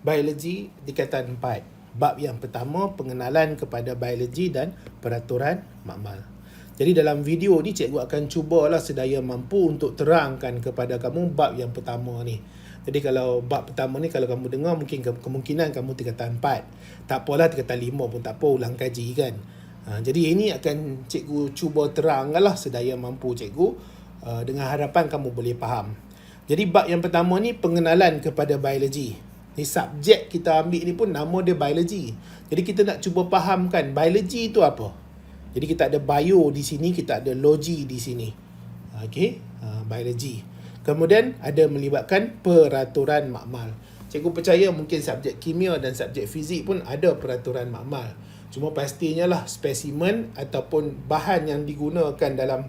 Biologi tingkatan 4. Bab yang pertama, pengenalan kepada biologi dan peraturan makmal. Jadi dalam video ni cikgu akan cubalah sedaya mampu untuk terangkan kepada kamu bab yang pertama ni. Jadi kalau bab pertama ni kalau kamu dengar mungkin kemungkinan kamu tingkatan 4. Tak apalah tingkatan 5 pun tak apa, ulang kaji kan. Jadi ini akan cikgu cuba terangkanlah sedaya mampu cikgu dengan harapan kamu boleh faham. Jadi bab yang pertama ni pengenalan kepada biologi. Ni subjek kita ambil ni pun nama dia biologi. Jadi kita nak cuba fahamkan biologi itu apa. Jadi kita ada bio di sini, kita ada logi di sini. Okey, biologi. Kemudian ada melibatkan peraturan makmal. Cikgu percaya mungkin subjek kimia dan subjek fizik pun ada peraturan makmal. Cuma pastinya lah spesimen ataupun bahan yang digunakan dalam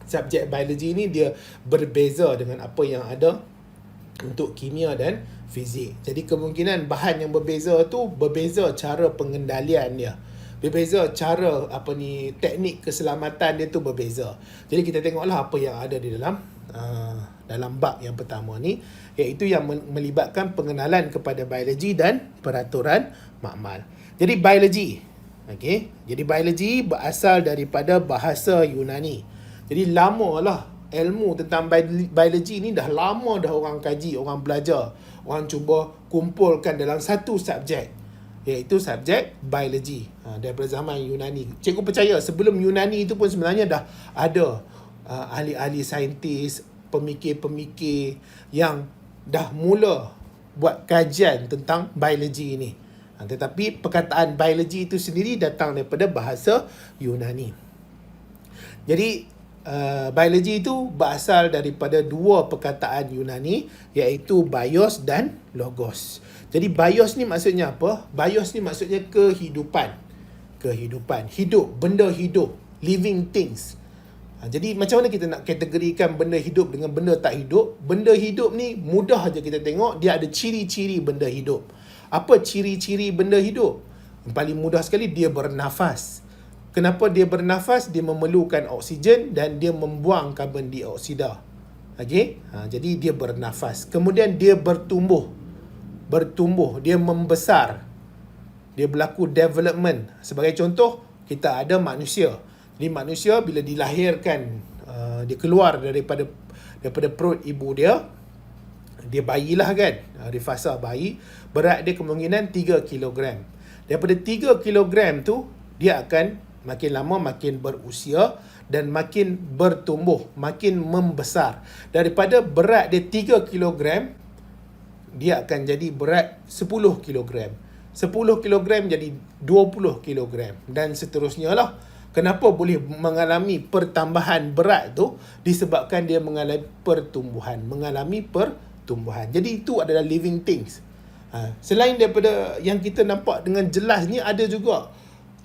subjek biologi ni dia berbeza dengan apa yang ada untuk kimia dan fizik. Jadi kemungkinan bahan yang berbeza tu berbeza cara pengendalian dia. Berbeza cara teknik keselamatan dia tu berbeza. Jadi kita tengoklah apa yang ada di dalam bab yang pertama ni, iaitu yang melibatkan pengenalan kepada biologi dan peraturan makmal. Jadi biologi. Okey. Jadi biologi berasal daripada bahasa Yunani. Jadi lamalah ilmu tentang biologi ni dah lama dah orang kaji, orang belajar. Orang cuba kumpulkan dalam satu subjek, iaitu subjek biologi daripada zaman Yunani. Cikgu percaya sebelum Yunani itu pun sebenarnya dah ada ahli-ahli saintis, pemikir-pemikir yang dah mula buat kajian tentang biologi ini. Tetapi perkataan biologi itu sendiri datang daripada bahasa Yunani. Jadi biologi itu berasal daripada dua perkataan Yunani, iaitu bios dan logos. Jadi bios ni maksudnya apa? Bios ni maksudnya kehidupan. Kehidupan, hidup, benda hidup, living things. Jadi macam mana kita nak kategorikan benda hidup dengan benda tak hidup? Benda hidup ni mudah aja kita tengok, dia ada ciri-ciri benda hidup. Apa ciri-ciri benda hidup? Yang paling mudah sekali, dia bernafas. Kenapa dia bernafas? Dia memerlukan oksigen dan dia membuang karbon dioksida. Okey? Jadi dia bernafas. Kemudian dia bertumbuh. Dia membesar. Dia berlaku development. Sebagai contoh, kita ada manusia. Jadi manusia bila dilahirkan, dia keluar daripada perut ibu dia bayilah kan. Di fasa bayi, berat dia kemungkinan 3 kilogram. Daripada 3 kilogram tu, dia akan makin lama makin berusia dan makin bertumbuh, makin membesar. Daripada berat dia 3 kilogram, dia akan jadi berat 10 kilogram. 10 kilogram jadi 20 kilogram dan seterusnya lah. Kenapa boleh mengalami pertambahan berat tu? Disebabkan dia mengalami pertumbuhan. Jadi itu adalah living things. Selain daripada yang kita nampak dengan jelas ni, ada juga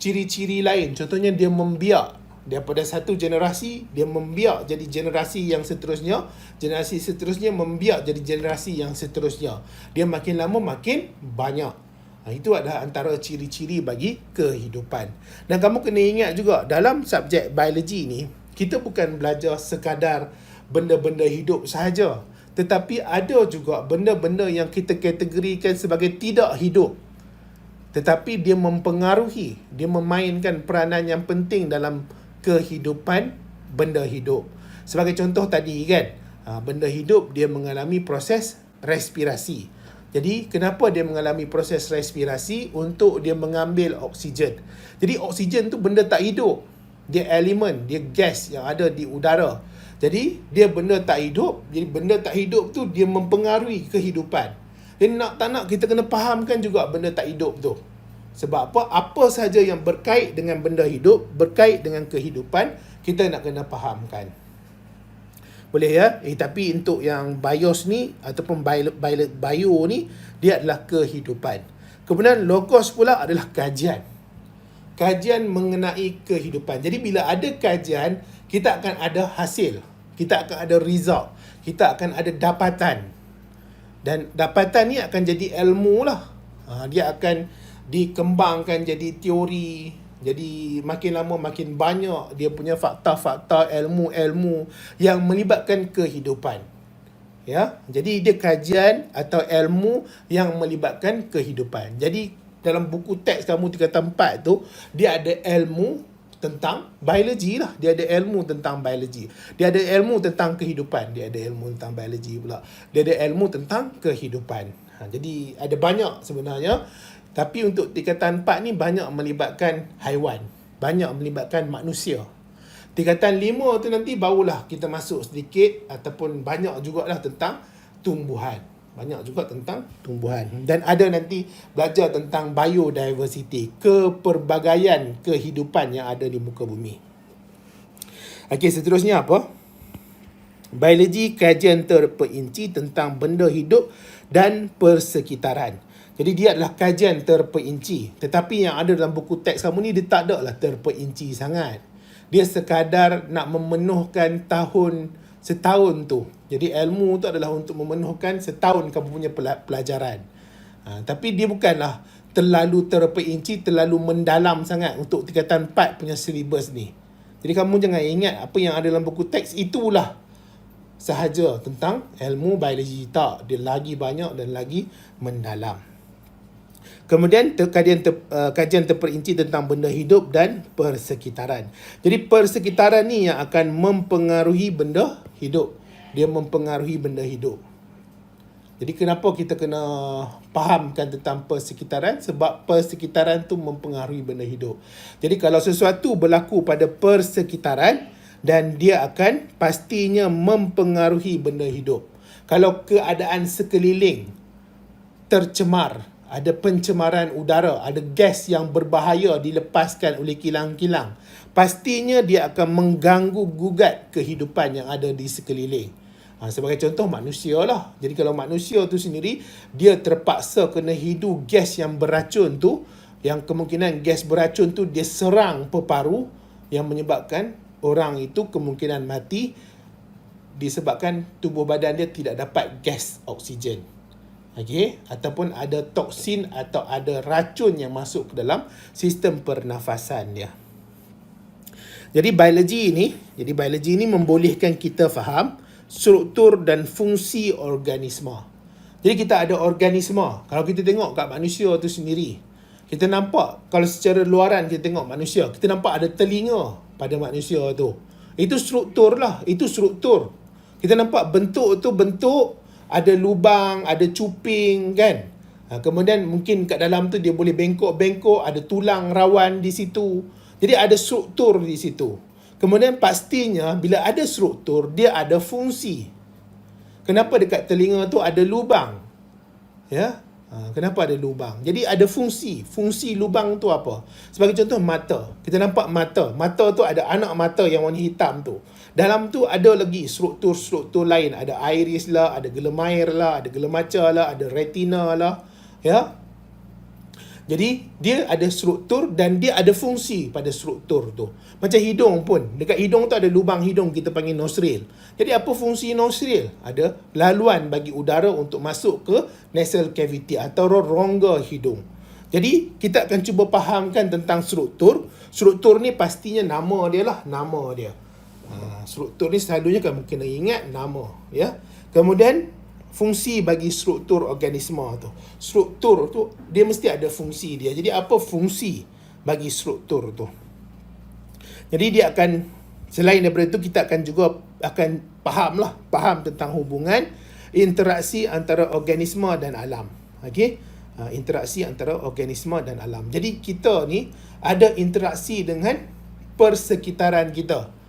ciri-ciri lain. Contohnya dia membiak. Daripada satu generasi, dia membiak jadi generasi yang seterusnya. Generasi seterusnya membiak jadi generasi yang seterusnya. Dia makin lama makin banyak. Itu adalah antara ciri-ciri bagi kehidupan. Dan kamu kena ingat juga, dalam subjek biologi ni, kita bukan belajar sekadar benda-benda hidup sahaja. Tetapi ada juga benda-benda yang kita kategorikan sebagai tidak hidup. Tetapi dia mempengaruhi, dia memainkan peranan yang penting dalam kehidupan benda hidup. Sebagai contoh tadi kan, benda hidup dia mengalami proses respirasi. Jadi kenapa dia mengalami proses respirasi? Untuk dia mengambil oksigen. Jadi oksigen tu benda tak hidup. Dia elemen, dia gas yang ada di udara. Jadi dia benda tak hidup. Jadi benda tak hidup tu dia mempengaruhi kehidupan. Jadi nak tak nak kita kena fahamkan juga benda tak hidup tu. Sebab apa? Apa sahaja yang berkait dengan benda hidup, berkait dengan kehidupan, kita nak kena fahamkan. Boleh ya? Tapi untuk yang bios ni ataupun bio ni, dia adalah kehidupan. Kemudian logos pula adalah kajian. Kajian mengenai kehidupan. Jadi bila ada kajian, kita akan ada hasil. Kita akan ada result. Kita akan ada dapatan. Dan dapatan ni akan jadi ilmu lah. Dia akan dikembangkan jadi teori. Jadi makin lama makin banyak dia punya fakta-fakta, ilmu-ilmu yang melibatkan kehidupan. Ya, jadi dia kajian atau ilmu yang melibatkan kehidupan. Jadi dalam buku teks kamu tingkatan 4 tu, dia ada ilmu tentang biologi lah. Dia ada ilmu tentang biologi. Dia ada ilmu tentang kehidupan. Dia ada ilmu tentang biologi pula. Dia ada ilmu tentang kehidupan. Jadi ada banyak sebenarnya. Tapi untuk tingkatan 4 ni banyak melibatkan haiwan. Banyak melibatkan manusia. Tingkatan 5 tu nanti barulah kita masuk sedikit ataupun banyak jugalah tentang tumbuhan. Banyak juga tentang tumbuhan. Dan ada nanti belajar tentang biodiversity, kepelbagaian kehidupan yang ada di muka bumi. Okey, seterusnya apa? Biologi kajian terperinci tentang benda hidup dan persekitaran. Jadi dia adalah kajian terperinci. Tetapi yang ada dalam buku teks kamu ni dia tak ada lah terperinci sangat. Dia sekadar nak memenuhkan setahun tu. Jadi ilmu tu adalah untuk memenuhkan setahun kamu punya pelajaran. Tapi dia bukanlah terlalu terperinci, terlalu mendalam sangat untuk tingkatan 4 punya syllabus ni. Jadi kamu jangan ingat apa yang ada dalam buku teks itulah sahaja tentang ilmu biologi. Tak, dia lagi banyak dan lagi mendalam. Kemudian kajian terperinci tentang benda hidup dan persekitaran. Jadi persekitaran ni yang akan mempengaruhi benda hidup. Dia mempengaruhi benda hidup. Jadi kenapa kita kena fahamkan tentang persekitaran? Sebab persekitaran tu mempengaruhi benda hidup. Jadi kalau sesuatu berlaku pada persekitaran dan dia akan pastinya mempengaruhi benda hidup. Kalau keadaan sekeliling tercemar, ada pencemaran udara, ada gas yang berbahaya dilepaskan oleh kilang-kilang, pastinya dia akan mengganggu gugat kehidupan yang ada di sekeliling. Sebagai contoh manusia lah. Jadi kalau manusia tu sendiri, dia terpaksa kena hidu gas yang beracun tu, yang kemungkinan gas beracun tu dia serang peparu yang menyebabkan orang itu kemungkinan mati disebabkan tubuh badan dia tidak dapat gas oksigen. Okey, ataupun ada toksin atau ada racun yang masuk ke dalam sistem pernafasan dia. Jadi biologi ini membolehkan kita faham struktur dan fungsi organisme. Jadi kita ada organisme. Kalau kita tengok kat manusia tu sendiri, kita nampak kalau secara luaran kita tengok manusia, kita nampak ada telinga pada manusia tu. Itu struktur lah, itu struktur. Kita nampak bentuk tu bentuk, ada lubang, ada cuping kan. Kemudian mungkin kat dalam tu dia boleh bengkok-bengkok, ada tulang rawan di situ. Jadi ada struktur di situ. Kemudian pastinya bila ada struktur, dia ada fungsi. Kenapa dekat telinga tu ada lubang? Ya. Kenapa ada lubang? Jadi ada fungsi. Fungsi lubang tu apa? Sebagai contoh mata. Kita nampak mata. Mata tu ada anak mata yang warna hitam tu. Dalam tu ada lagi struktur-struktur lain. Ada iris lah, ada gelemair lah, ada gelemaca lah, ada retina lah. Ya. Jadi dia ada struktur dan dia ada fungsi pada struktur tu. Macam hidung pun. Dekat hidung tu ada lubang hidung, kita panggil nostril. Jadi apa fungsi nostril? Ada laluan bagi udara untuk masuk ke nasal cavity atau rongga hidung. Jadi kita akan cuba fahamkan tentang struktur. Struktur ni pastinya nama dia lah, nama dia. Struktur ni selalunya kamu kena ingat nama, ya. Kemudian fungsi bagi struktur organisme tu. Struktur tu dia mesti ada fungsi dia. Jadi apa fungsi bagi struktur tu? Jadi dia akan, selain daripada itu kita akan juga faham tentang hubungan interaksi antara organisme dan alam. Okey? Interaksi antara organisme dan alam. Jadi kita ni ada interaksi dengan persekitaran kita.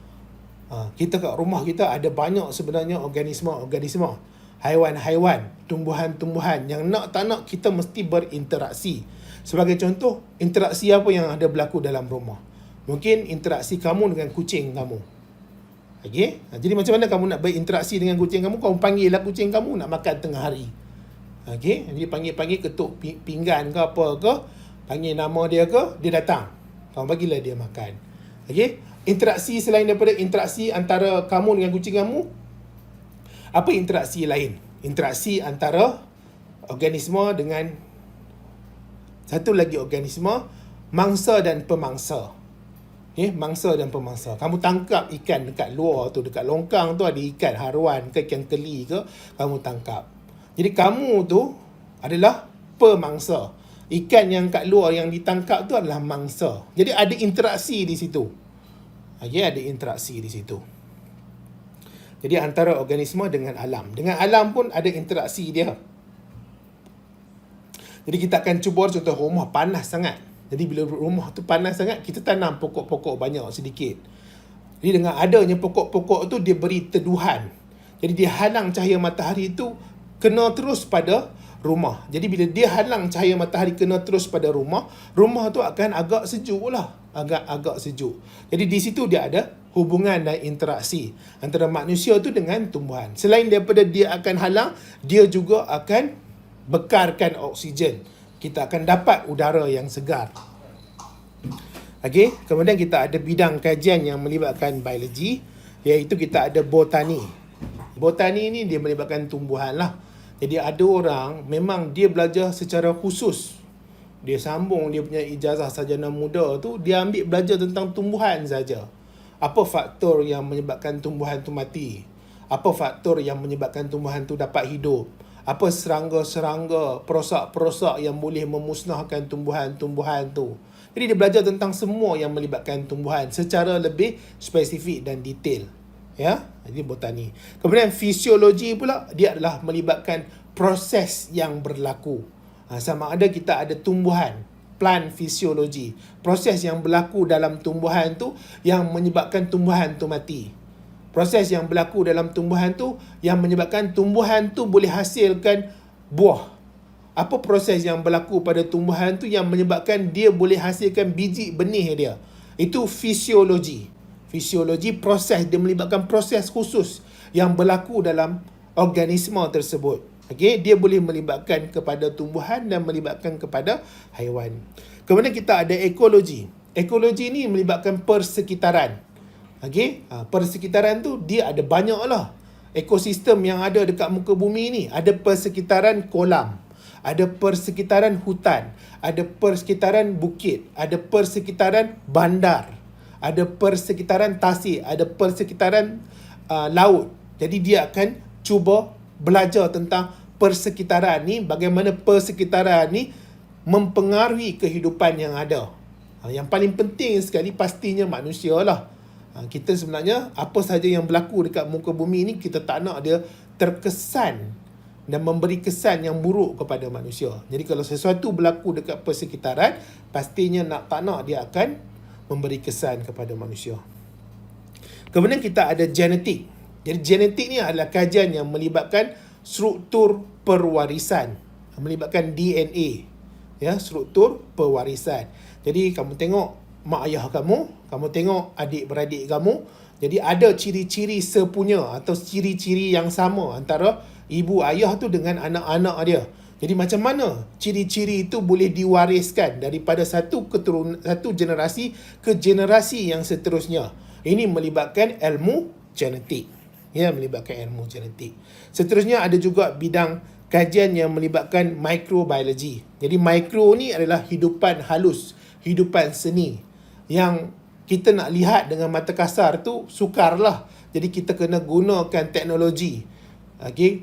Kita kat rumah kita ada banyak sebenarnya organisme-organisme, haiwan-haiwan, tumbuhan-tumbuhan yang nak tak nak kita mesti berinteraksi. Sebagai contoh, interaksi apa yang ada berlaku dalam rumah? Mungkin interaksi kamu dengan kucing kamu. Okey? Jadi macam mana kamu nak berinteraksi dengan kucing kamu? Kamu panggil lah kucing kamu nak makan tengah hari. Okey? Jadi panggil-panggil, ketuk pinggan ke apa ke, panggil nama dia ke, dia datang. Kamu bagilah dia makan. Okey? Interaksi selain daripada interaksi antara kamu dengan kucing kamu, apa interaksi lain? Interaksi antara organisme dengan satu lagi organisme, mangsa dan pemangsa. Mangsa dan pemangsa. Kamu tangkap ikan dekat luar tu, dekat longkang tu ada ikan haruan ke ikan keli ke, kamu tangkap. Jadi kamu tu adalah pemangsa. Ikan yang kat luar yang ditangkap tu adalah mangsa. Jadi ada interaksi di situ. Ada interaksi di situ. Jadi antara organisma dengan alam. Dengan alam pun ada interaksi dia. Jadi kita akan cuba contoh rumah panas sangat. Jadi bila rumah tu panas sangat, kita tanam pokok-pokok banyak sedikit. Jadi dengan adanya pokok-pokok tu, dia beri teduhan. Jadi dia halang cahaya matahari tu kena terus pada rumah. Jadi bila dia halang cahaya matahari kena terus pada rumah tu akan agak sejuk lah. Agak sejuk. Jadi di situ dia ada hubungan dan interaksi antara manusia tu dengan tumbuhan. Selain daripada dia akan halang, dia juga akan bekarkan oksigen. Kita akan dapat udara yang segar. Kemudian kita ada bidang kajian yang melibatkan biologi, iaitu kita ada botani. Botani ni dia melibatkan tumbuhan lah. Jadi ada orang memang dia belajar secara khusus. Dia sambung dia punya ijazah sarjana muda tu, dia ambil belajar tentang tumbuhan saja. Apa faktor yang menyebabkan tumbuhan tu mati? Apa faktor yang menyebabkan tumbuhan tu dapat hidup? Apa serangga-serangga, perosak-perosak yang boleh memusnahkan tumbuhan-tumbuhan tu? Jadi dia belajar tentang semua yang melibatkan tumbuhan secara lebih spesifik dan detail. Jadi botani. Kemudian fisiologi pula, dia adalah melibatkan proses yang berlaku. Sama ada kita ada tumbuhan, plant fisiologi, proses yang berlaku dalam tumbuhan tu yang menyebabkan tumbuhan tu mati. Proses yang berlaku dalam tumbuhan tu yang menyebabkan tumbuhan tu boleh hasilkan buah. Apa proses yang berlaku pada tumbuhan tu yang menyebabkan dia boleh hasilkan biji benih dia? Itu fisiologi. Fisiologi proses, dia melibatkan proses khusus yang berlaku dalam organisma tersebut. Dia boleh melibatkan kepada tumbuhan dan melibatkan kepada haiwan. Kemudian kita ada ekologi. Ekologi ni melibatkan persekitaran. Persekitaran tu dia ada banyak lah. Ekosistem yang ada dekat muka bumi ni. Ada persekitaran kolam, ada persekitaran hutan, ada persekitaran bukit, ada persekitaran bandar, ada persekitaran tasik, ada persekitaran laut. Jadi dia akan cuba belajar tentang persekitaran ni, bagaimana persekitaran ni mempengaruhi kehidupan yang ada. Yang paling penting sekali pastinya manusia lah. Kita sebenarnya apa sahaja yang berlaku dekat muka bumi ni, kita tak nak dia terkesan dan memberi kesan yang buruk kepada manusia. Jadi kalau sesuatu berlaku dekat persekitaran, pastinya tak nak dia akan memberi kesan kepada manusia. Kemudian kita ada genetik. Jadi genetik ni adalah kajian yang melibatkan struktur pewarisan, melibatkan DNA. Struktur pewarisan. Jadi kamu tengok mak ayah kamu tengok adik-beradik kamu, jadi ada ciri-ciri sepunya atau ciri-ciri yang sama antara ibu ayah tu dengan anak-anak dia. Jadi macam mana ciri-ciri itu boleh diwariskan daripada satu generasi ke generasi yang seterusnya? Ini melibatkan ilmu genetik. Melibatkan ilmu genetik. Seterusnya ada juga bidang kajian yang melibatkan microbiology. Jadi mikro ni adalah hidupan halus, hidupan seni. Yang kita nak lihat dengan mata kasar tu sukar lah. Jadi kita kena gunakan teknologi.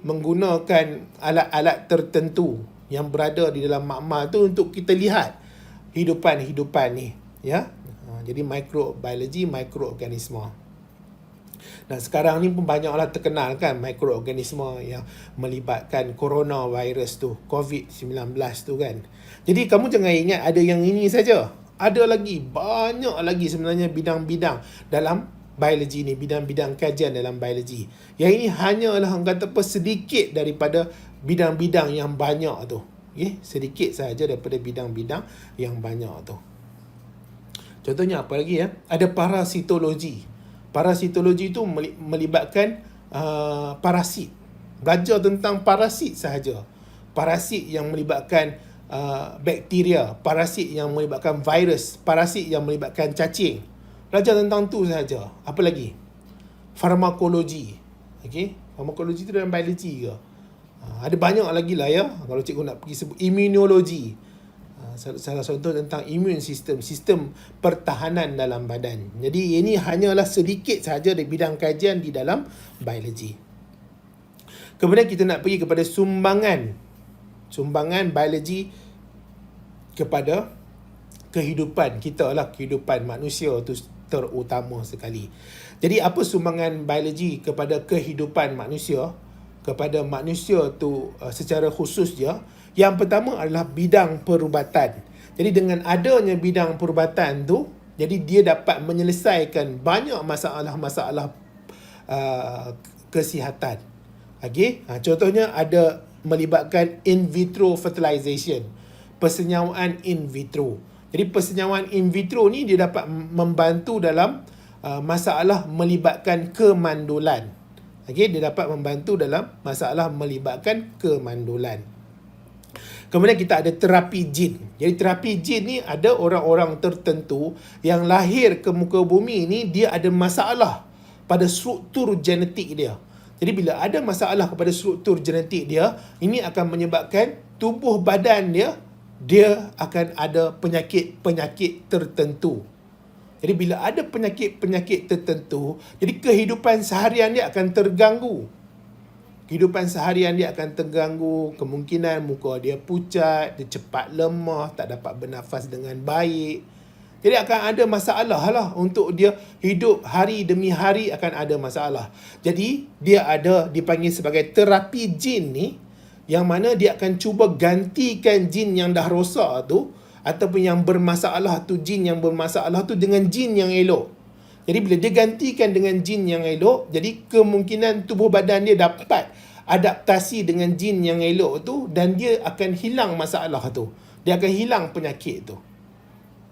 Menggunakan alat-alat tertentu yang berada di dalam makmal tu untuk kita lihat hidupan-hidupan ni. Jadi microbiology, mikroorganisma. Dan sekarang ni pun banyaklah terkenal kan mikroorganisma yang melibatkan coronavirus tu, COVID-19 tu kan. Jadi kamu jangan ingat ada yang ini saja. Ada lagi, banyak lagi sebenarnya bidang-bidang dalam biologi ni, bidang-bidang kajian dalam biologi. Yang ini hanyalah sedikit daripada bidang-bidang yang banyak tu. Sedikit sahaja daripada bidang-bidang yang banyak tu. Contohnya apa lagi Ada parasitologi. Parasitologi tu melibatkan parasit. Belajar tentang parasit sahaja. Parasit yang melibatkan bakteria, parasit yang melibatkan virus, parasit yang melibatkan cacing. Belajar tentang tu sahaja. Apa lagi? Farmakologi. Farmakologi tu dalam biologi ke? Ada banyak lagi lah kalau cikgu nak pergi sebut. Immunologi. Salah contoh tentang immune system, sistem pertahanan dalam badan. Jadi ini hanyalah sedikit sahaja di bidang kajian di dalam biologi. Kemudian kita nak pergi kepada sumbangan biologi kepada kehidupan kita lah, kehidupan manusia tu terutama sekali. Jadi apa sumbangan biologi kepada kehidupan manusia? Kepada manusia tu secara khusus dia, yang pertama adalah bidang perubatan. Jadi dengan adanya bidang perubatan tu, jadi dia dapat menyelesaikan banyak masalah-masalah kesihatan. Okay? Contohnya ada melibatkan in vitro fertilization, persenyawaan in vitro. Jadi persenyawaan in vitro ni dia dapat membantu dalam masalah melibatkan kemandulan. Okay, dia dapat membantu dalam masalah melibatkan kemandulan. Kemudian kita ada terapi jin. Jadi terapi jin ni ada orang-orang tertentu yang lahir ke muka bumi ni dia ada masalah pada struktur genetik dia. Jadi bila ada masalah kepada struktur genetik dia, ini akan menyebabkan tubuh badan dia akan ada penyakit-penyakit tertentu. Jadi bila ada penyakit-penyakit tertentu, jadi kehidupan seharian dia akan terganggu. Kemungkinan muka dia pucat, dia cepat lemah, tak dapat bernafas dengan baik. Jadi akan ada masalah lah untuk dia hidup hari demi hari akan ada masalah. Jadi dia dipanggil sebagai terapi jin ni, yang mana dia akan cuba gantikan jin yang dah rosak tu, ataupun yang bermasalah tu, jin yang bermasalah tu dengan jin yang elok. Jadi bila dia gantikan dengan jin yang elok, jadi kemungkinan tubuh badan dia dapat adaptasi dengan jin yang elok tu, dan dia akan hilang masalah tu. Dia akan hilang penyakit tu.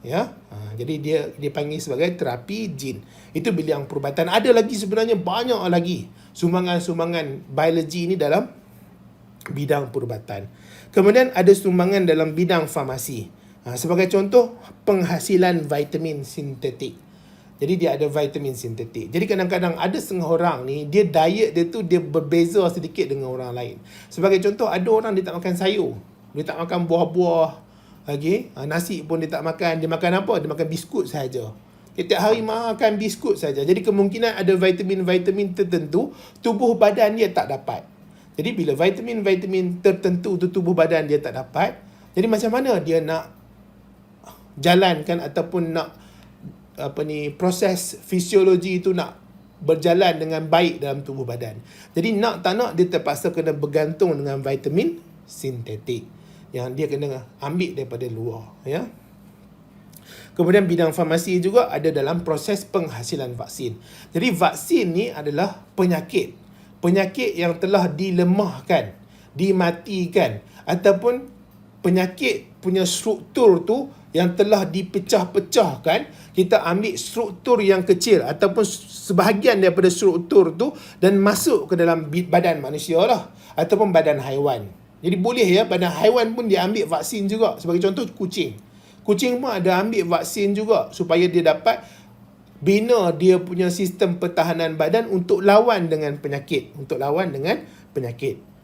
Ya. Jadi dia dipanggil sebagai terapi jin. Itu bidang perubatan. Ada lagi sebenarnya banyak lagi sumbangan-sumbangan biologi ni dalam bidang perubatan. Kemudian ada sumbangan dalam bidang farmasi. Sebagai contoh, penghasilan vitamin sintetik. Jadi dia ada vitamin sintetik. Jadi kadang-kadang ada setengah orang ni, dia diet dia tu dia berbeza sedikit dengan orang lain. Sebagai contoh, ada orang dia tak makan sayur, dia tak makan buah-buah, nasi pun dia tak makan. Dia makan apa? Dia makan biskut saja. Dia tiap hari makan biskut saja. Jadi kemungkinan ada vitamin-vitamin tertentu tubuh badan dia tak dapat. Jadi bila vitamin-vitamin tertentu tu tubuh badan dia tak dapat, jadi macam mana dia nak jalankan ataupun nak proses fisiologi itu nak berjalan dengan baik dalam tubuh badan. Jadi nak tak nak dia terpaksa kena bergantung dengan vitamin sintetik yang dia kena ambil daripada luar, ya. Kemudian bidang farmasi juga ada dalam proses penghasilan vaksin. Jadi vaksin ni adalah penyakit yang telah dilemahkan, dimatikan, ataupun penyakit punya struktur tu yang telah dipecah-pecahkan. Kita ambil struktur yang kecil ataupun sebahagian daripada struktur tu dan masuk ke dalam badan manusia lah, ataupun badan haiwan. Jadi boleh ya, badan haiwan pun dia ambil vaksin juga. Sebagai contoh kucing pun ada ambil vaksin juga supaya dia dapat bina dia punya sistem pertahanan badan untuk lawan dengan penyakit.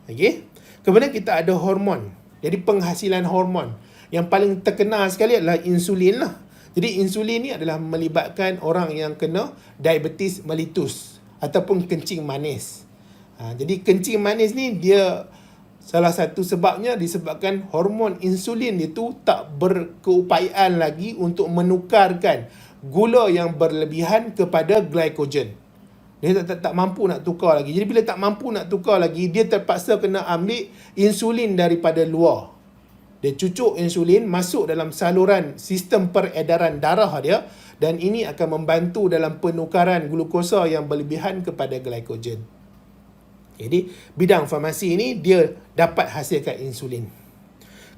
Okay? Kemudian kita ada hormon. Jadi penghasilan hormon. Yang paling terkenal sekali adalah insulin lah. Jadi insulin ni adalah melibatkan orang yang kena diabetes mellitus ataupun kencing manis. Jadi kencing manis ni dia salah satu sebabnya disebabkan hormon insulin itu tak berkeupayaan lagi untuk menukarkan gula yang berlebihan kepada glycogen. Dia tak mampu nak tukar lagi. Jadi bila tak mampu nak tukar lagi, dia terpaksa kena ambil insulin daripada luar. Dia cucuk insulin masuk dalam saluran sistem peredaran darah dia, dan ini akan membantu dalam penukaran glukosa yang berlebihan kepada glycogen. Jadi bidang farmasi ini dia dapat hasilkan insulin.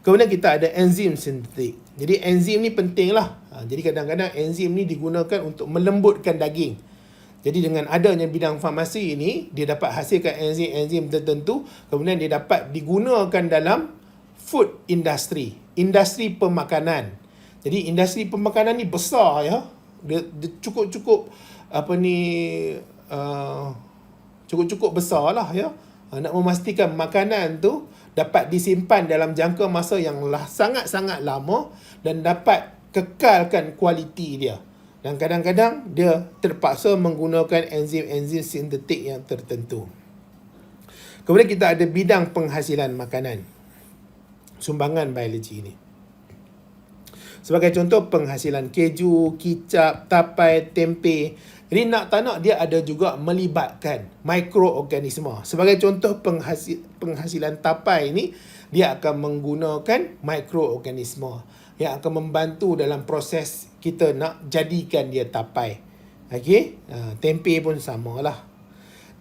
Kemudian kita ada enzim sintetik. Jadi enzim ni penting lah. Jadi kadang-kadang enzim ni digunakan untuk melembutkan daging. Jadi dengan adanya bidang farmasi ini, dia dapat hasilkan enzim-enzim tertentu. Kemudian dia dapat digunakan dalam food industry, industri pemakanan. Jadi industri pemakanan ni besar ya. Dia cukup-cukup cukup besar lah ya. Nak memastikan makanan tu dapat disimpan dalam jangka masa yang sangat-sangat lama dan dapat kekalkan kualiti dia. Dan kadang-kadang dia terpaksa menggunakan enzim-enzim sintetik yang tertentu. Kemudian kita ada bidang penghasilan makanan, sumbangan biologi ini. Sebagai contoh, penghasilan keju, kicap, tapai, tempe. Jadi nak tak nak dia ada juga melibatkan mikroorganisma. Sebagai contoh, penghasilan tapai ini, dia akan menggunakan mikroorganisma yang akan membantu dalam proses kita nak jadikan dia tapai. Okey, tempe pun samalah.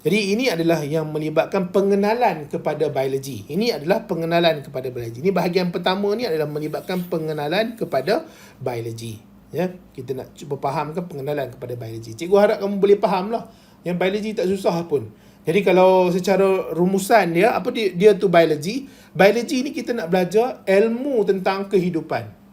Jadi ini adalah yang melibatkan pengenalan kepada biologi. Ini adalah pengenalan kepada biologi. Ini bahagian pertama ni adalah melibatkan pengenalan kepada biologi. Ya, kita nak cuba fahamkan pengenalan kepada biologi. Cikgu harap kamu boleh faham lah. Yang biologi tak susah pun. Jadi kalau secara rumusan dia, apa dia tu biologi? Biologi ni kita nak belajar ilmu tentang kehidupan.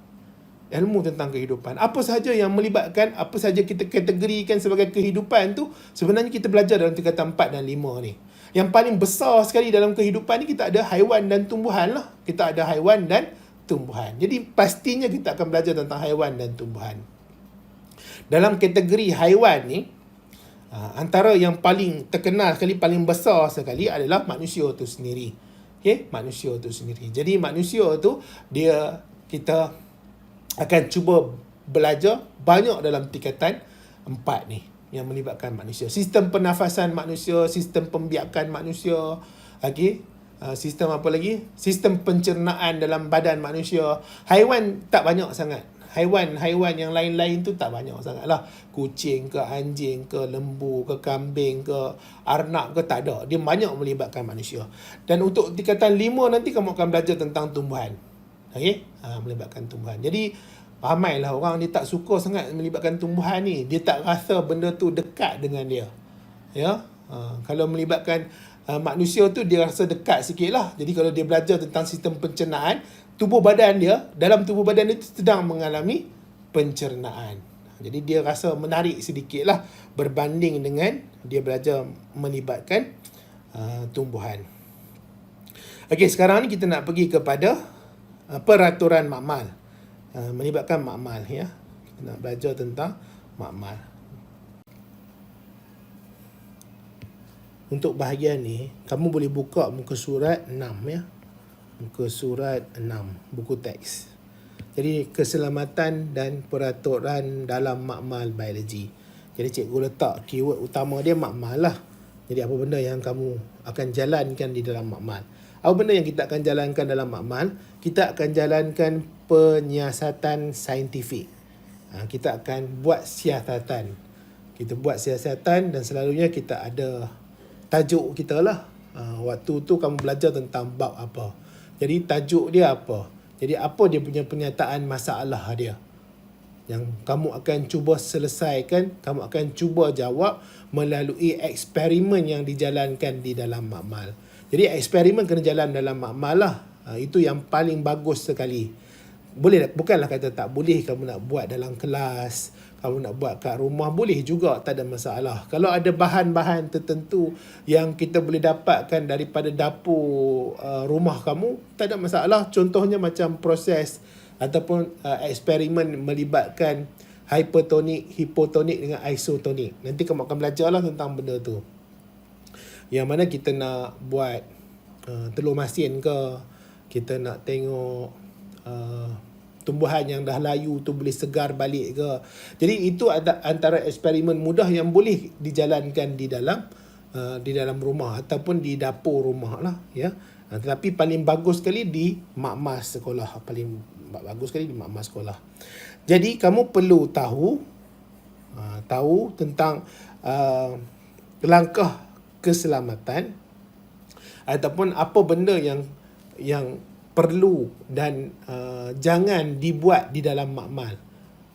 Ilmu tentang kehidupan. Apa sahaja yang melibatkan, apa sahaja kita kategorikan sebagai kehidupan tu, sebenarnya kita belajar dalam tingkatan 4 dan 5 ni. Yang paling besar sekali dalam kehidupan ni, kita ada haiwan dan tumbuhan lah. Kita ada haiwan dan tumbuhan. Jadi pastinya kita akan belajar tentang haiwan dan tumbuhan. Dalam kategori haiwan ni, antara yang paling terkenal sekali, paling besar sekali adalah manusia tu sendiri. Okay? Manusia tu sendiri. Jadi manusia tu, kita akan cuba belajar banyak dalam tingkatan 4 ni yang melibatkan manusia. Sistem pernafasan manusia, sistem pembiakan manusia, sistem apa lagi? Sistem pencernaan dalam badan manusia. Haiwan tak banyak sangat. Haiwan yang lain-lain tu tak banyak sangat lah. Kucing ke, anjing ke, lembu ke, kambing ke, arnab ke, tak ada. Dia banyak melibatkan manusia. Dan untuk tingkatan 5 nanti kamu akan belajar tentang tumbuhan. Melibatkan tumbuhan. Jadi ramailah orang dia tak suka sangat melibatkan tumbuhan ni. Dia tak rasa benda tu dekat dengan dia. Ya. Kalau melibatkan manusia tu dia rasa dekat sikit lah. Jadi kalau dia belajar tentang sistem pencernaan, dalam tubuh badan dia sedang mengalami pencernaan. Jadi dia rasa menarik sedikit lah berbanding dengan dia belajar melibatkan tumbuhan. Okey, sekarang ni kita nak pergi kepada peraturan makmal, melibatkan makmal, ya. Kita nak belajar tentang makmal. Untuk bahagian ni, kamu boleh buka muka surat 6, ya. Muka surat 6, buku teks. Jadi keselamatan dan peraturan dalam makmal biologi. Jadi cikgu letak keyword utama dia makmal lah. Jadi apa benda yang kamu akan jalankan di dalam makmal? Apa benda yang kita akan jalankan dalam makmal? Kita akan jalankan penyiasatan saintifik. Kita akan buat siasatan. Kita buat siasatan dan selalunya kita ada tajuk kita lah. Waktu tu kamu belajar tentang bab apa. Jadi tajuk dia apa? Jadi apa dia punya penyataan masalah dia? Yang kamu akan cuba selesaikan, kamu akan cuba jawab melalui eksperimen yang dijalankan di dalam makmal. Jadi eksperimen kena jalan dalam makmal lah. Itu yang paling bagus sekali. Bukanlah kata tak boleh kamu nak buat dalam kelas, kamu nak buat kat rumah, boleh juga, tak ada masalah. Kalau ada bahan-bahan tertentu yang kita boleh dapatkan daripada dapur rumah kamu, tak ada masalah. Contohnya macam proses ataupun eksperimen melibatkan hypertonik, hipotonik dengan isotonik. Nanti kamu akan belajar lah tentang benda tu. Yang mana kita nak buat telur masin ke, kita nak tengok tumbuhan yang dah layu tu boleh segar balik ke. Jadi itu antara eksperimen mudah yang boleh dijalankan di dalam rumah ataupun di dapur rumah lah, ya. Tetapi paling bagus sekali di makmal sekolah. Paling bagus sekali di makmal sekolah. Jadi kamu perlu tahu tentang langkah keselamatan ataupun apa benda yang perlu dan jangan dibuat di dalam makmal.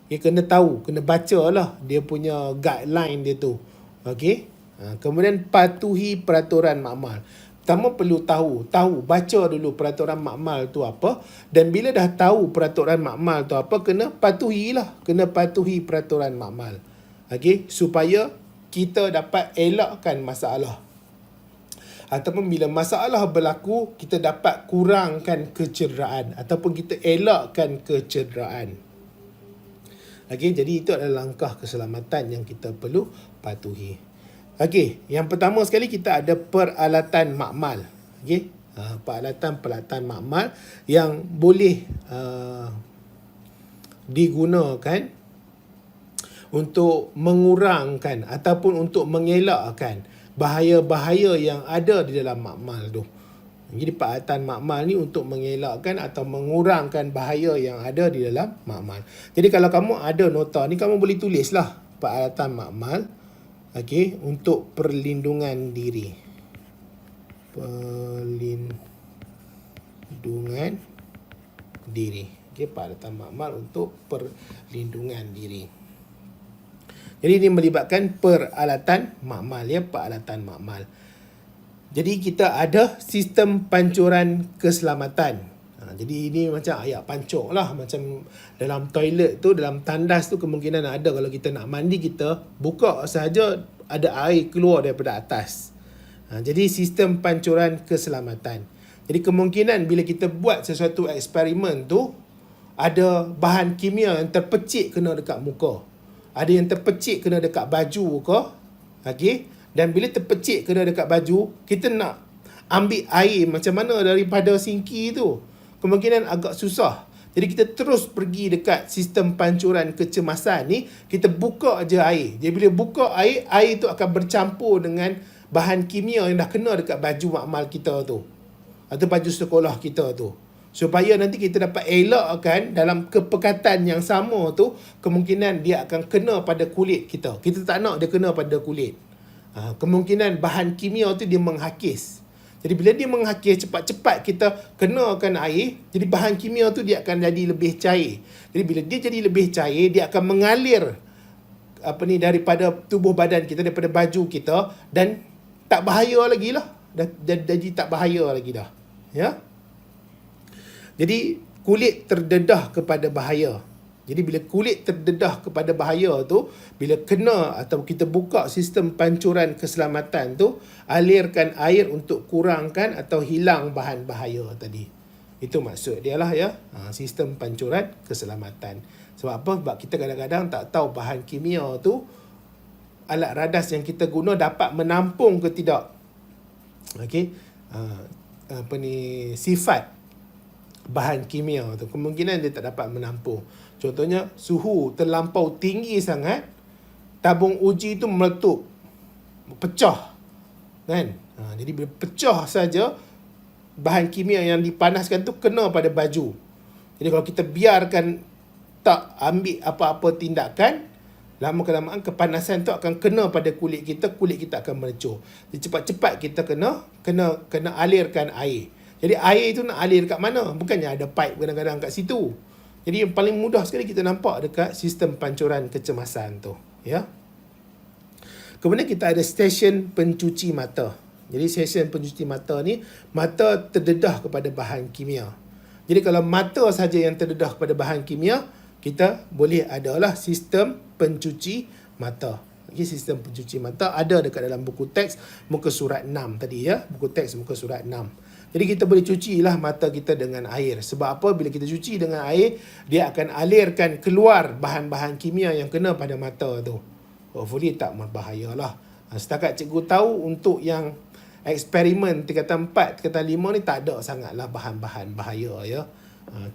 Kena tahu, kena baca lah dia punya guideline dia tu. Okey. Kemudian patuhi peraturan makmal. Pertama perlu baca dulu peraturan makmal tu apa, dan bila dah tahu peraturan makmal tu apa, kena patuhi peraturan makmal. Okey, supaya kita dapat elakkan masalah. ataupun bila masalah berlaku, kita dapat kurangkan kecederaan ataupun kita elakkan kecederaan. Okey, jadi itu adalah langkah keselamatan yang kita perlu patuhi. Okey, yang pertama sekali kita ada peralatan makmal. Okey, peralatan makmal yang boleh digunakan untuk mengurangkan ataupun untuk mengelakkan bahaya-bahaya yang ada di dalam makmal tu. Jadi peralatan makmal ni untuk mengelakkan atau mengurangkan bahaya yang ada di dalam makmal. Jadi kalau kamu ada nota ni, kamu boleh tulislah peralatan makmal, okey, untuk perlindungan diri. Perlindungan diri. Okey, peralatan makmal untuk perlindungan diri. Jadi ini melibatkan peralatan makmal, ya, peralatan makmal. Jadi kita ada sistem pancuran keselamatan. Jadi ini macam ayat pancung lah. Macam dalam toilet tu, dalam tandas tu kemungkinan ada kalau kita nak mandi, kita buka sahaja ada air keluar daripada atas. Jadi sistem pancuran keselamatan. Jadi kemungkinan bila kita buat sesuatu eksperimen tu, ada bahan kimia yang terpecik kena dekat muka. Ada yang terpecik kena dekat baju ke. Okay? Dan bila terpecik kena dekat baju, kita nak ambil air macam mana daripada sinki tu. Kemungkinan agak susah. Jadi kita terus pergi dekat sistem pancuran kecemasan ni, kita buka je air. Jadi bila buka air, air tu akan bercampur dengan bahan kimia yang dah kena dekat baju makmal kita tu. Atau baju sekolah kita tu. Supaya nanti kita dapat elakkan dalam kepekatan yang sama tu, kemungkinan dia akan kena pada kulit kita. Kita tak nak dia kena pada kulit. Kemungkinan bahan kimia tu dia menghakis. Jadi bila dia menghakis, cepat-cepat kita kenakan air, jadi bahan kimia tu dia akan jadi lebih cair. Jadi bila dia jadi lebih cair, dia akan mengalir daripada tubuh badan kita, daripada baju kita, dan tak bahaya lagi lah. Jadi tak bahaya lagi dah. Ya. Jadi kulit terdedah kepada bahaya. Jadi bila kulit terdedah kepada bahaya tu, bila kena atau kita buka sistem pancuran keselamatan tu, alirkan air untuk kurangkan atau hilang bahan bahaya tadi. Itu maksud dia lah, ya. Sistem pancuran keselamatan. Sebab apa? Sebab kita kadang-kadang tak tahu bahan kimia tu, alat radas yang kita guna dapat menampung ke tidak. Okey. Sifat bahan kimia tu, kemungkinan dia tak dapat menampung. Contohnya, suhu terlampau tinggi sangat, tabung uji tu meletup, pecah, kan? Jadi bila pecah saja, bahan kimia yang dipanaskan tu kena pada baju. Jadi kalau kita biarkan tak ambil apa-apa tindakan, lama-kelamaan kepanasan tu akan kena pada kulit kita akan melecur. Jadi cepat-cepat kita kena alirkan air. Jadi air tu nak alir kat mana? Bukannya ada pipe kadang-kadang kat situ. Jadi yang paling mudah sekali kita nampak dekat sistem pancuran kecemasan tu, ya. Kemudian kita ada stesen pencuci mata. Jadi stesen pencuci mata ni, mata terdedah kepada bahan kimia. Jadi kalau mata saja yang terdedah kepada bahan kimia, kita boleh adalah sistem pencuci mata. Okay, sistem pencuci mata ada dekat dalam buku teks muka surat 6 tadi, ya. Buku teks muka surat 6. Jadi kita boleh cucilah mata kita dengan air. Sebab apa? Bila kita cuci dengan air, dia akan alirkan keluar bahan-bahan kimia yang kena pada mata tu. Hopefully tak berbahaya lah. Setakat cikgu tahu untuk yang eksperimen tingkatan 4, tingkatan 5 ni tak ada sangatlah bahan-bahan bahaya, ya.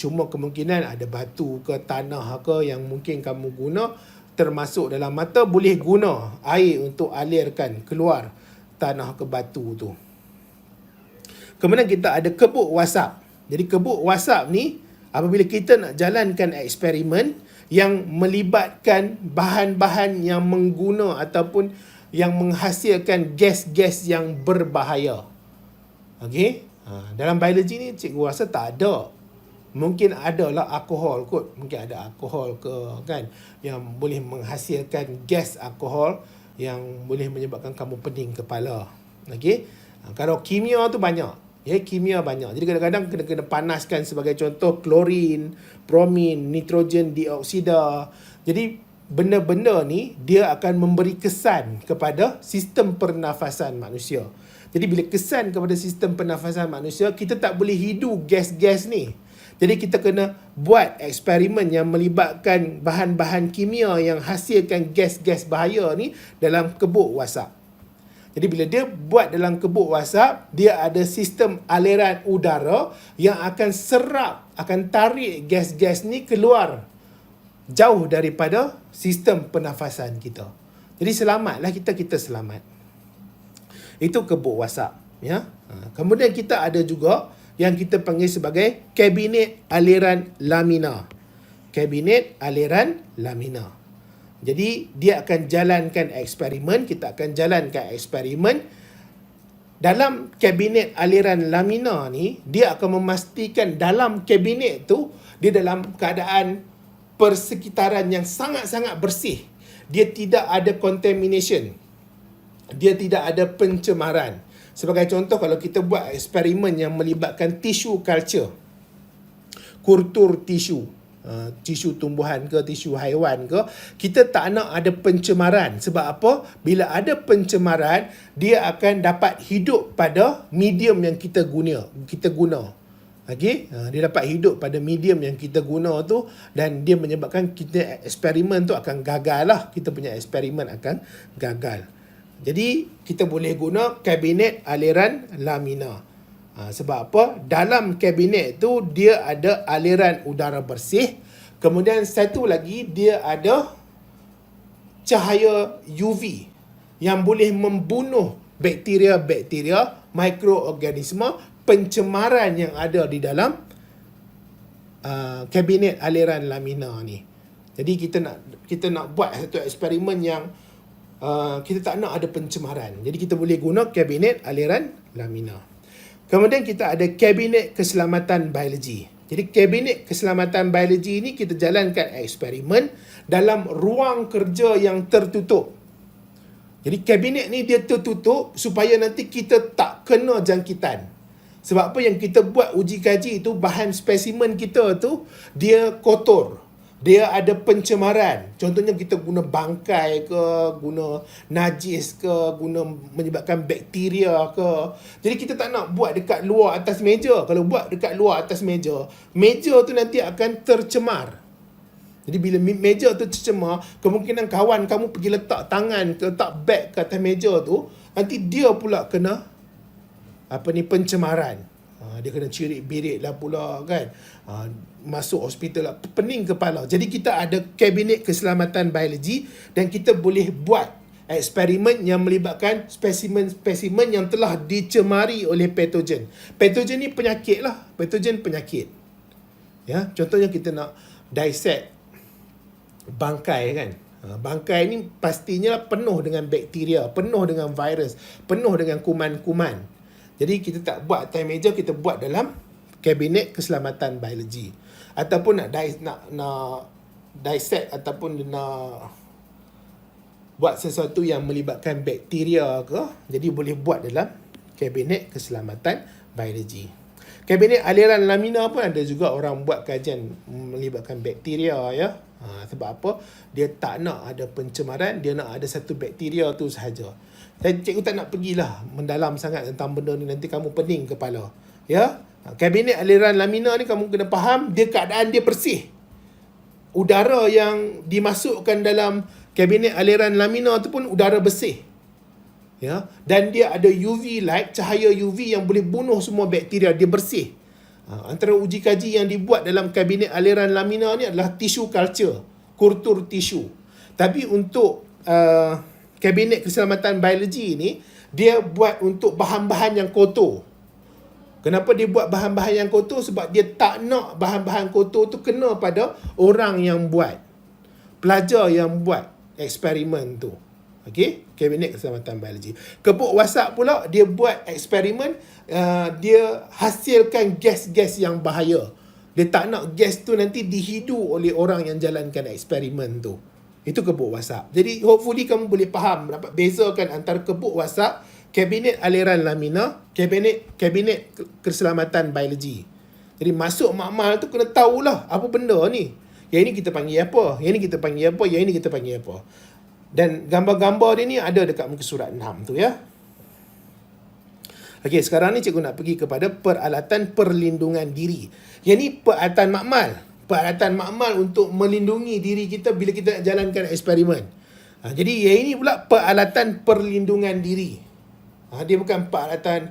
Cuma kemungkinan ada batu ke tanah ke yang mungkin kamu guna, termasuk dalam mata, boleh guna air untuk alirkan keluar tanah ke batu tu. Kemudian kita ada kebuk wasap. Jadi kebuk wasap ni, apabila kita nak jalankan eksperimen yang melibatkan bahan-bahan yang mengguna ataupun yang menghasilkan gas-gas yang berbahaya. Okey? Dalam biologi ni cikgu rasa tak ada. Mungkin adalah alkohol kot. Mungkin ada alkohol ke, kan, yang boleh menghasilkan gas alkohol yang boleh menyebabkan kamu pening kepala. Okey? Kalau kimia tu banyak. Ya, kimia banyak. Jadi kadang-kadang kena panaskan, sebagai contoh klorin, bromin, nitrogen dioksida. Jadi benda-benda ni dia akan memberi kesan kepada sistem pernafasan manusia. Jadi bila kesan kepada sistem pernafasan manusia, kita tak boleh hidu gas-gas ni. Jadi kita kena buat eksperimen yang melibatkan bahan-bahan kimia yang hasilkan gas-gas bahaya ni dalam kebuk wasap. Jadi bila dia buat dalam kebuk wasap, dia ada sistem aliran udara yang akan serap, akan tarik gas-gas ni keluar jauh daripada sistem pernafasan kita. Jadi selamatlah kita selamat. Itu kebuk wasap, ya. Kemudian kita ada juga yang kita panggil sebagai kabinet aliran lamina. Kabinet aliran lamina. Jadi dia akan jalankan eksperimen, kita akan jalankan eksperimen. Dalam kabinet aliran lamina ni, dia akan memastikan dalam kabinet tu dia dalam keadaan persekitaran yang sangat-sangat bersih. Dia tidak ada contamination. Dia tidak ada pencemaran. Sebagai contoh, kalau kita buat eksperimen yang melibatkan tisu culture, kultur tisu, tisu tumbuhan ke, tisu haiwan ke, kita tak nak ada pencemaran. Sebab apa? Bila ada pencemaran, dia akan dapat hidup pada medium yang kita guna. Okay? Dia dapat hidup pada medium yang kita guna tu, dan dia menyebabkan kita eksperimen tu akan gagal lah. Kita punya eksperimen akan gagal. Jadi kita boleh guna kabinet aliran lamina. Sebab apa? Dalam kabinet tu dia ada aliran udara bersih. Kemudian satu lagi, dia ada cahaya UV yang boleh membunuh bakteria-bakteria, mikroorganisma, pencemaran yang ada di dalam kabinet aliran lamina ni. Jadi kita nak buat satu eksperimen yang kita tak nak ada pencemaran. Jadi kita boleh guna kabinet aliran lamina. Kemudian kita ada kabinet keselamatan biologi. Jadi kabinet keselamatan biologi ni kita jalankan eksperimen dalam ruang kerja yang tertutup. Jadi kabinet ni dia tertutup supaya nanti kita tak kena jangkitan. Sebab apa? Yang kita buat uji kaji tu, bahan spesimen kita tu dia kotor. Dia ada pencemaran. Contohnya kita guna bangkai ke, guna najis ke, guna menyebabkan bakteria ke. Jadi kita tak nak buat dekat luar atas meja. Kalau buat dekat luar atas meja, meja tu nanti akan tercemar. Jadi bila meja tu tercemar, kemungkinan kawan kamu pergi letak tangan ke, letak beg ke atas meja tu, nanti dia pula kena pencemaran. Dia kena cirit-birit lah pula kan. Masuk hospital lah, pening kepala. Jadi kita ada kabinet keselamatan biologi dan kita boleh buat eksperimen yang melibatkan spesimen-spesimen yang telah dicemari oleh patogen. Patogen ni penyakit lah. Patogen penyakit. Ya, contohnya kita nak dissect bangkai kan. Bangkai ni pastinya penuh dengan bakteria, penuh dengan virus, penuh dengan kuman-kuman. Jadi kita tak buat atas meja, kita buat dalam kabinet keselamatan biologi. Ataupun nak dissect ataupun nak buat sesuatu yang melibatkan bakteria ke, jadi boleh buat dalam kabinet keselamatan biologi. Kabinet aliran lamina pun ada juga orang buat kajian melibatkan bakteria, ya. Sebab apa? Dia tak nak ada pencemaran, dia nak ada satu bakteria tu sahaja. Dan cikgu tak nak pergilah mendalam sangat tentang benda ni, nanti kamu pening kepala. Ya? Kabinet aliran lamina ni kamu kena faham, dia keadaan dia bersih. Udara yang dimasukkan dalam kabinet aliran lamina tu pun udara bersih. Ya? Dan dia ada UV light, cahaya UV yang boleh bunuh semua bakteria, dia bersih. Antara uji kaji yang dibuat dalam kabinet aliran lamina ni adalah tisu culture, kultur tisu. Tapi untuk kabinet keselamatan biologi ni, dia buat untuk bahan-bahan yang kotor. Kenapa dia buat bahan-bahan yang kotor? Sebab dia tak nak bahan-bahan kotor tu kena pada orang yang buat, pelajar yang buat eksperimen tu. Okey, kabinet keselamatan biologi. Kebuk wasap pula, dia buat eksperimen, dia hasilkan gas-gas yang bahaya. Dia tak nak gas tu nanti dihidu oleh orang yang jalankan eksperimen tu. Itu kebuk wasap. Jadi hopefully kamu boleh faham, dapat bezakan antara kebuk wasap, kabinet aliran lamina, kabinet keselamatan biologi. Jadi masuk makmal tu kena tahulah apa benda ni. Yang ini kita panggil apa, yang ini kita panggil apa, yang ini kita panggil apa. Dan gambar-gambar dia ni ada dekat muka surat 6 tu, ya. Okey, sekarang ni cikgu nak pergi kepada peralatan perlindungan diri. Yang ni peralatan makmal. Peralatan makmal untuk melindungi diri kita bila kita nak jalankan eksperimen. Jadi yang ini pula peralatan perlindungan diri. Dia bukan peralatan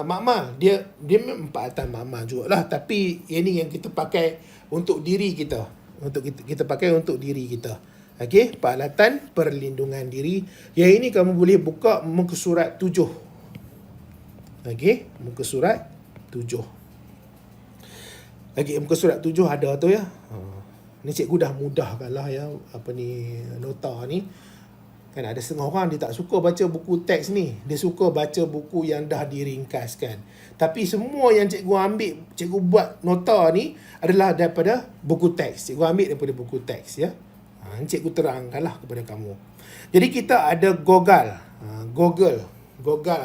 makmal. Dia memang peralatan makmal jugalah, tapi ini yang kita pakai untuk diri kita. Untuk kita pakai untuk diri kita. Okey, peralatan perlindungan diri. Yang ini kamu boleh buka muka surat 7. Okey, muka surat 7. Okey, muka surat 7 ada tu ya. Ni cikgu dah mudahkan lah ya, nota ni. Kan ada setengah orang dia tak suka baca buku teks ni. Dia suka baca buku yang dah diringkaskan. Tapi semua yang cikgu ambil, cikgu buat nota ni adalah daripada buku teks. Cikgu ambil daripada buku teks ya. Cikgu terangkanlah kepada kamu. Jadi kita ada Google. Google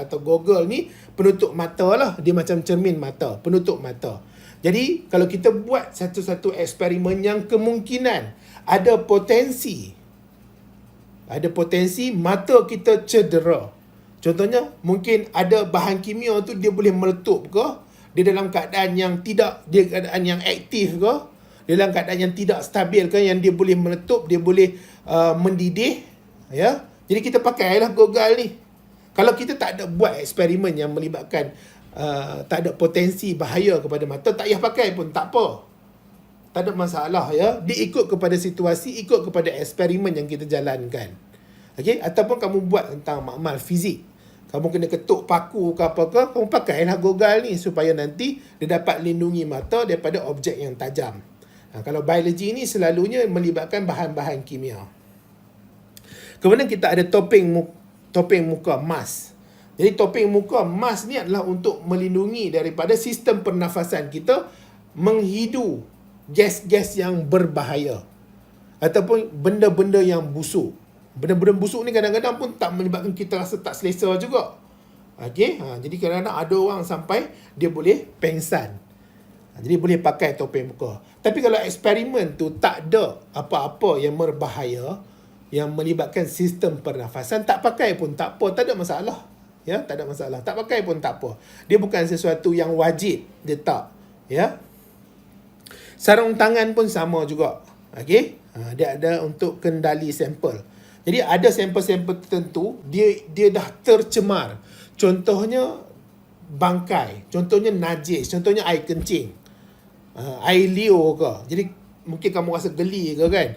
atau Google ni penutup mata lah. Dia macam cermin mata, penutup mata. Jadi kalau kita buat satu-satu eksperimen yang kemungkinan ada potensi mata kita cedera. Contohnya, mungkin ada bahan kimia tu dia boleh meletup ke, dia dalam keadaan yang tidak, dia keadaan yang aktif ke, dia dalam keadaan yang tidak stabil ke, yang dia boleh meletup, dia boleh mendidih, ya. Jadi kita pakailah Google ni. Kalau kita tak ada buat eksperimen yang melibatkan tak ada potensi bahaya kepada mata, tak payah pakai pun tak apa. Tak ada masalah ya. Dia ikut kepada situasi, ikut kepada eksperimen yang kita jalankan. Okey, ataupun kamu buat tentang makmal fizik. Kamu kena ketuk paku ke apa ke, kamu pakailah Google ni supaya nanti dia dapat lindungi mata daripada objek yang tajam. Kalau biologi ni selalunya melibatkan bahan-bahan kimia. Kemudian kita ada topeng muka mask. Jadi topeng muka mask ni adalah untuk melindungi daripada sistem pernafasan kita menghidu gas-gas yang berbahaya ataupun benda-benda yang busuk. Benda-benda busuk ni kadang-kadang pun tak menyebabkan kita rasa tak selesa juga. Okey, jadi kadang-kadang ada orang sampai dia boleh pengsan. Jadi boleh pakai topeng muka. Tapi kalau eksperimen tu tak ada apa-apa yang berbahaya yang melibatkan sistem pernafasan, tak pakai pun tak apa, tak ada masalah. Ya, tak ada masalah. Tak pakai pun tak apa. Dia bukan sesuatu yang wajib, dia tak. Ya. Sarung tangan pun sama juga. Okey? Dia ada untuk kendali sampel. Jadi ada sampel-sampel tertentu dia dah tercemar. Contohnya bangkai, contohnya najis, contohnya air kencing. Air liur ke. Jadi mungkin kamu rasa geli ke kan?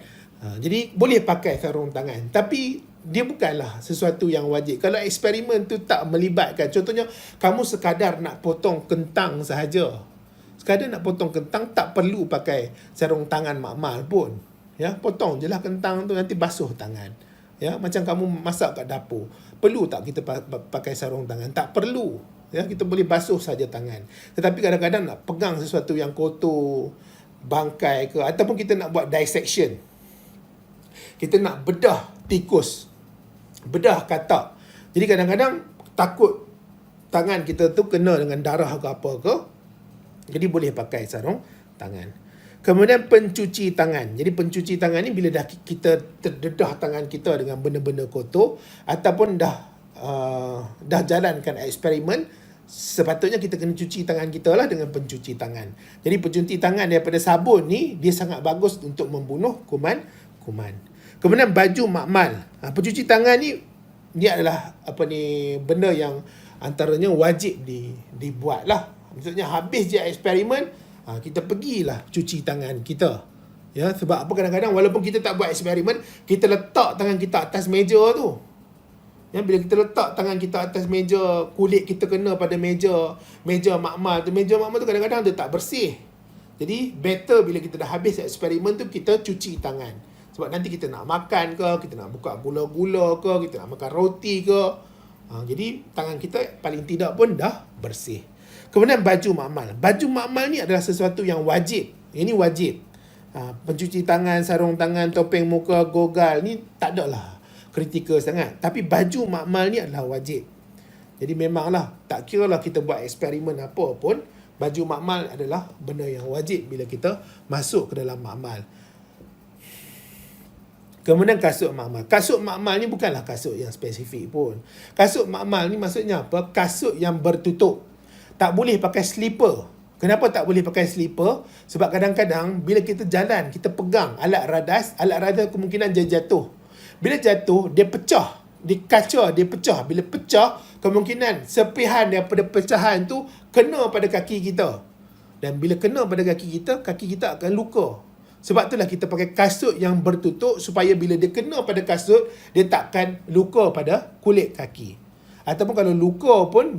Jadi boleh pakai sarung tangan. Tapi dia bukanlah sesuatu yang wajib. Kalau eksperimen tu tak melibatkan, contohnya kamu sekadar nak potong kentang sahaja. Sekadar nak potong kentang, tak perlu pakai sarung tangan makmal pun. Ya, potong je lah kentang tu, nanti basuh tangan. Ya, macam kamu masak kat dapur. Perlu tak kita pakai sarung tangan? Tak perlu. Ya, kita boleh basuh saja tangan. Tetapi kadang-kadang nak pegang sesuatu yang kotor, bangkai ke, ataupun kita nak buat dissection. Kita nak bedah tikus, bedah katak. Jadi kadang-kadang takut tangan kita tu kena dengan darah ke apa ke. Jadi boleh pakai sarung tangan. Kemudian pencuci tangan. Jadi pencuci tangan ni bila dah kita terdedah tangan kita dengan benda-benda kotor ataupun dah jalankan eksperimen, sepatutnya kita kena cuci tangan kita lah dengan pencuci tangan. Jadi pencuci tangan daripada sabun ni dia sangat bagus untuk membunuh kuman. Kemudian baju makmal. Pencuci tangan ni dia adalah benda yang antaranya wajib dibuat lah. Maksudnya habis je eksperimen, kita pergilah cuci tangan kita. Ya, sebab apa kadang-kadang walaupun kita tak buat eksperimen, kita letak tangan kita atas meja tu. Ya, bila kita letak tangan kita atas meja, kulit kita kena pada meja makmal tu. Meja makmal tu kadang-kadang dia tak bersih. Jadi better bila kita dah habis eksperimen tu, kita cuci tangan. Sebab nanti kita nak makan ke, kita nak buka gula-gula ke, kita nak makan roti ke. Jadi tangan kita paling tidak pun dah bersih. Kemudian baju makmal. Baju makmal ni adalah sesuatu yang wajib. Ini wajib. Pencuci tangan, sarung tangan, topeng muka, gogal ni tak ada lah kritikal sangat. Tapi baju makmal ni adalah wajib. Jadi memanglah tak kira lah kita buat eksperimen apa pun, baju makmal adalah benda yang wajib bila kita masuk ke dalam makmal. Kemudian kasut makmal. Kasut makmal ni bukanlah kasut yang spesifik pun. Kasut makmal ni maksudnya apa? Kasut yang bertutup. Tak boleh pakai slipper. Kenapa tak boleh pakai slipper? Sebab kadang-kadang bila kita jalan, kita pegang alat radas kemungkinan dia jatuh. Bila jatuh, dia pecah. Di kaca dia pecah. Bila pecah, kemungkinan sepihan daripada pecahan tu kena pada kaki kita. Dan bila kena pada kaki kita akan luka. Sebab itulah kita pakai kasut yang bertutup supaya bila dia kena pada kasut, dia takkan luka pada kulit kaki. Ataupun kalau luka pun,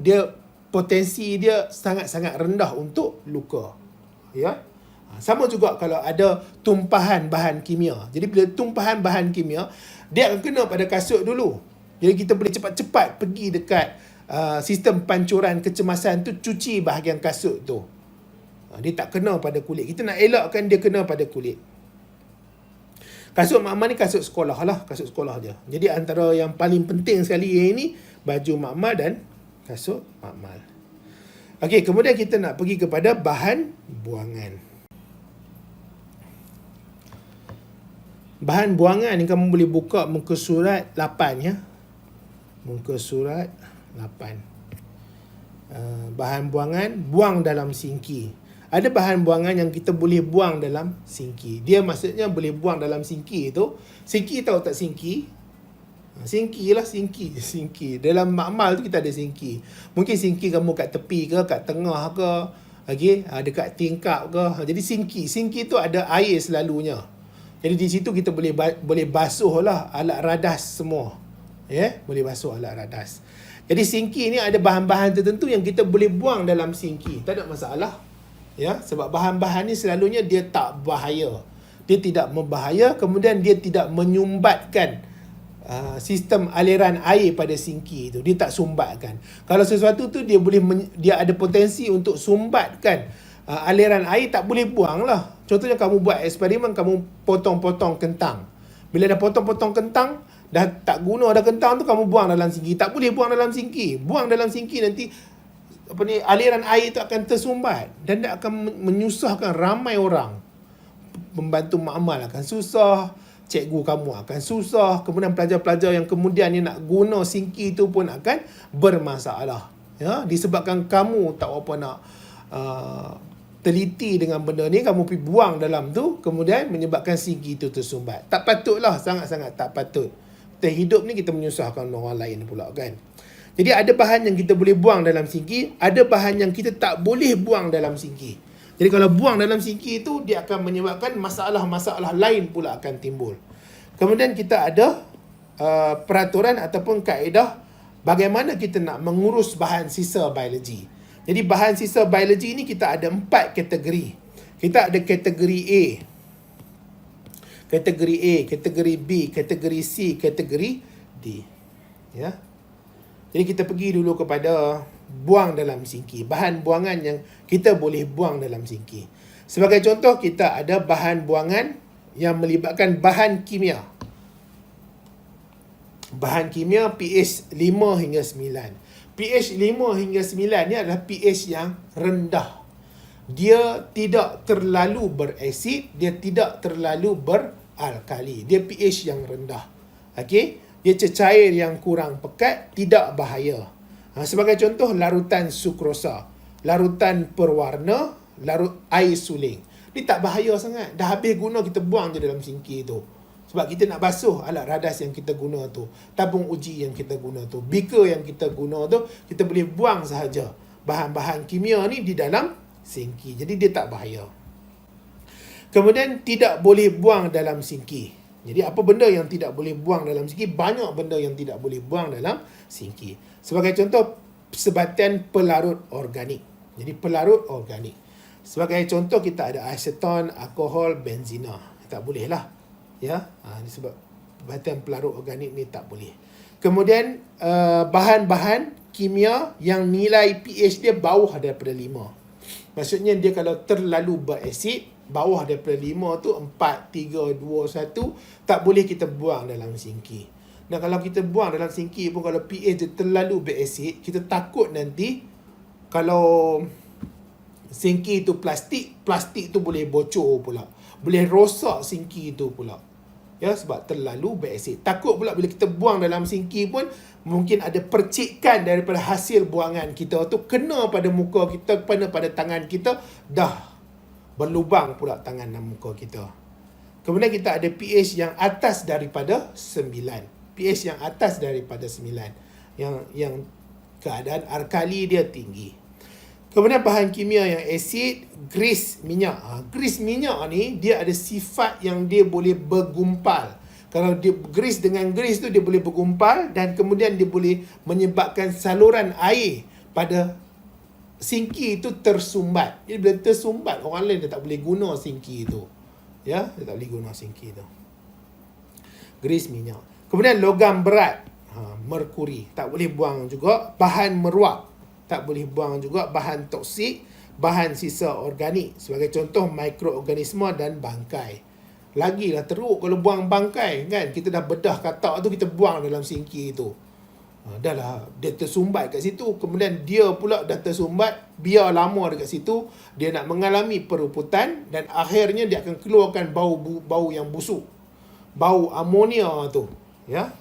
potensi dia sangat-sangat rendah untuk luka. Ya. Sama juga kalau ada tumpahan bahan kimia. Jadi bila tumpahan bahan kimia, dia akan kena pada kasut dulu. Jadi kita boleh cepat-cepat pergi dekat sistem pancuran kecemasan tu, cuci bahagian kasut tu. Dia tak kena pada kulit. Kita nak elakkan dia kena pada kulit. Kasut makmal ni kasut sekolah lah. Kasut sekolah je. Jadi antara yang paling penting sekali ini, baju makmal dan kasut makmal. Okey, kemudian kita nak pergi kepada bahan buangan. Bahan buangan ni kamu boleh buka muka surat 8 ya. Muka surat 8. Bahan buangan, buang dalam sinki. Ada bahan buangan yang kita boleh buang dalam sinki. Dia maksudnya boleh buang dalam sinki tu. Sinki tahu tak sinki? Sinki lah, sinki. Dalam makmal tu kita ada sinki. Mungkin sinki kamu kat tepi ke, kat tengah ke, okay? Dekat tingkap ke. Jadi sinki tu ada air selalunya. Jadi di situ kita boleh basuh lah alat radas semua. Ya, boleh basuh alat radas. Jadi sinki ni ada bahan-bahan tertentu yang kita boleh buang dalam sinki. Tak ada masalah. Ya, sebab bahan-bahan ni selalunya dia tak bahaya. Dia tidak membahaya, kemudian dia tidak menyumbatkan sistem aliran air pada sinki itu. Dia tak sumbatkan. Kalau sesuatu tu dia ada potensi untuk sumbatkan aliran air, tak boleh buang lah. Contohnya kamu buat eksperimen, kamu potong-potong kentang. Bila dah potong-potong kentang, dah tak guna dah kentang tu, kamu buang dalam sinki. Tak boleh buang dalam sinki. Buang dalam sinki nanti aliran air itu akan tersumbat dan dia akan menyusahkan ramai orang. Pembantu makmal akan susah, cikgu kamu akan susah, kemudian pelajar-pelajar yang kemudian ni nak guna sinki itu pun akan bermasalah. Ya, disebabkan kamu tak apa nak teliti dengan benda ni, kamu pergi buang dalam tu, kemudian menyebabkan sinki itu tersumbat. Tak patutlah, sangat-sangat tak patut. Kita hidup ni kita menyusahkan orang lain pula kan. Jadi ada bahan yang kita boleh buang dalam sinki, ada bahan yang kita tak boleh buang dalam sinki. Jadi kalau buang dalam sinki itu, dia akan menyebabkan masalah-masalah lain pula akan timbul. Kemudian kita ada peraturan ataupun kaedah bagaimana kita nak mengurus bahan sisa biologi. Jadi bahan sisa biologi ni kita ada 4 kategori. Kita ada kategori A, kategori B, kategori C, kategori D. Ya. Jadi kita pergi dulu kepada buang dalam sinki. Bahan buangan yang kita boleh buang dalam sinki. Sebagai contoh, kita ada bahan buangan yang melibatkan bahan kimia. Bahan kimia pH 5 hingga 9. pH 5 hingga 9 ni adalah pH yang rendah. Dia tidak terlalu berasid, dia tidak terlalu beralkali. Dia pH yang rendah. Okey? Dia cecair yang kurang pekat, tidak bahaya. Sebagai contoh, larutan sukrosa, larutan perwarna, air suling. Dia tak bahaya sangat. Dah habis guna, kita buang je dalam sinki tu. Sebab kita nak basuh alat radas yang kita guna tu, tabung uji yang kita guna tu, beaker yang kita guna tu, kita boleh buang sahaja bahan-bahan kimia ni di dalam sinki. Jadi dia tak bahaya. Kemudian tidak boleh buang dalam sinki. Jadi apa benda yang tidak boleh buang dalam sinki? Banyak benda yang tidak boleh buang dalam sinki. Sebagai contoh, sebatian pelarut organik. Jadi pelarut organik. Sebagai contoh, kita ada aseton, alkohol, benzina. Tak boleh lah. Ya, sebab sebatian pelarut organik ni tak boleh. Kemudian bahan-bahan kimia yang nilai pH dia bawah daripada 5. Maksudnya dia kalau terlalu berasid, bawah daripada 5 tu 4, 3, 2, 1, tak boleh kita buang dalam sinki. Dan kalau kita buang dalam sinki pun, kalau pH dia terlalu berasid, kita takut nanti kalau sinki tu plastik tu boleh bocor pula. Boleh rosak sinki tu pula. Ya, sebab terlalu berasid. Takut pula bila kita buang dalam sinki pun mungkin ada percikan daripada hasil buangan kita tu kena pada muka kita, kena pada tangan kita, dah berlubang pula tangan dan muka kita. Kemudian kita ada pH yang atas daripada 9. pH yang atas daripada 9. Yang keadaan alkali dia tinggi. Kemudian bahan kimia yang asid, grease, minyak. Grease minyak ni dia ada sifat yang dia boleh bergumpal. Kalau dia grease dengan grease tu dia boleh bergumpal dan kemudian dia boleh menyebabkan saluran air pada sinki itu tersumbat. Jadi bila tersumbat, orang lain dia tak boleh guna sinki itu. Ya, dia tak boleh guna sinki itu. Grease minyak. Kemudian logam berat, merkuri, tak boleh buang juga. Bahan meruap, tak boleh buang juga. Bahan toksik, bahan sisa organik, sebagai contoh mikroorganisma dan bangkai. Lagilah teruk kalau buang bangkai, kan? Kita dah bedah katak tu, kita buang dalam sinki tu. Dah lah, dia tersumbat kat situ. Kemudian dia pula dah tersumbat, biar lama dekat situ, dia nak mengalami peruputan dan akhirnya dia akan keluarkan bau yang busuk. Bau amonia tu, ya.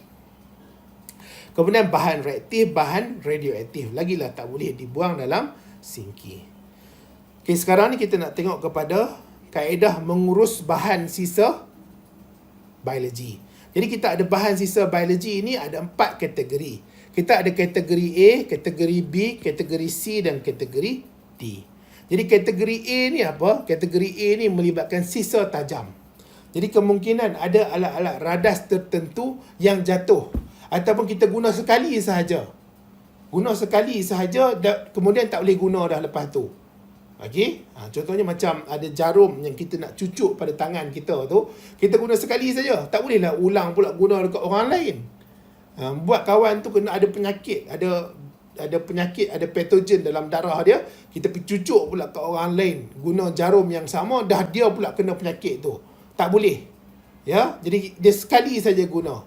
Kemudian bahan reaktif, bahan radioaktif, lagilah tak boleh dibuang dalam sinki. Okay, sekarang ni kita nak tengok kepada kaedah mengurus bahan sisa biologi. Jadi kita ada bahan sisa biologi ini ada 4 kategori. Kita ada kategori A, kategori B, kategori C dan kategori D. Jadi kategori A ni apa? Kategori A ni melibatkan sisa tajam. Jadi kemungkinan ada alat-alat radas tertentu yang jatuh ataupun kita guna sekali sahaja. Guna sekali sahaja, kemudian tak boleh guna dah lepas tu. Okey? Contohnya macam ada jarum yang kita nak cucuk pada tangan kita tu, kita guna sekali saja. Tak bolehlah ulang pula guna dekat orang lain. Buat kawan tu kena ada penyakit, ada penyakit, ada patogen dalam darah dia, kita pergi cucuk pula ke orang lain guna jarum yang sama, dah dia pula kena penyakit tu. Tak boleh. Ya, jadi dia sekali saja guna.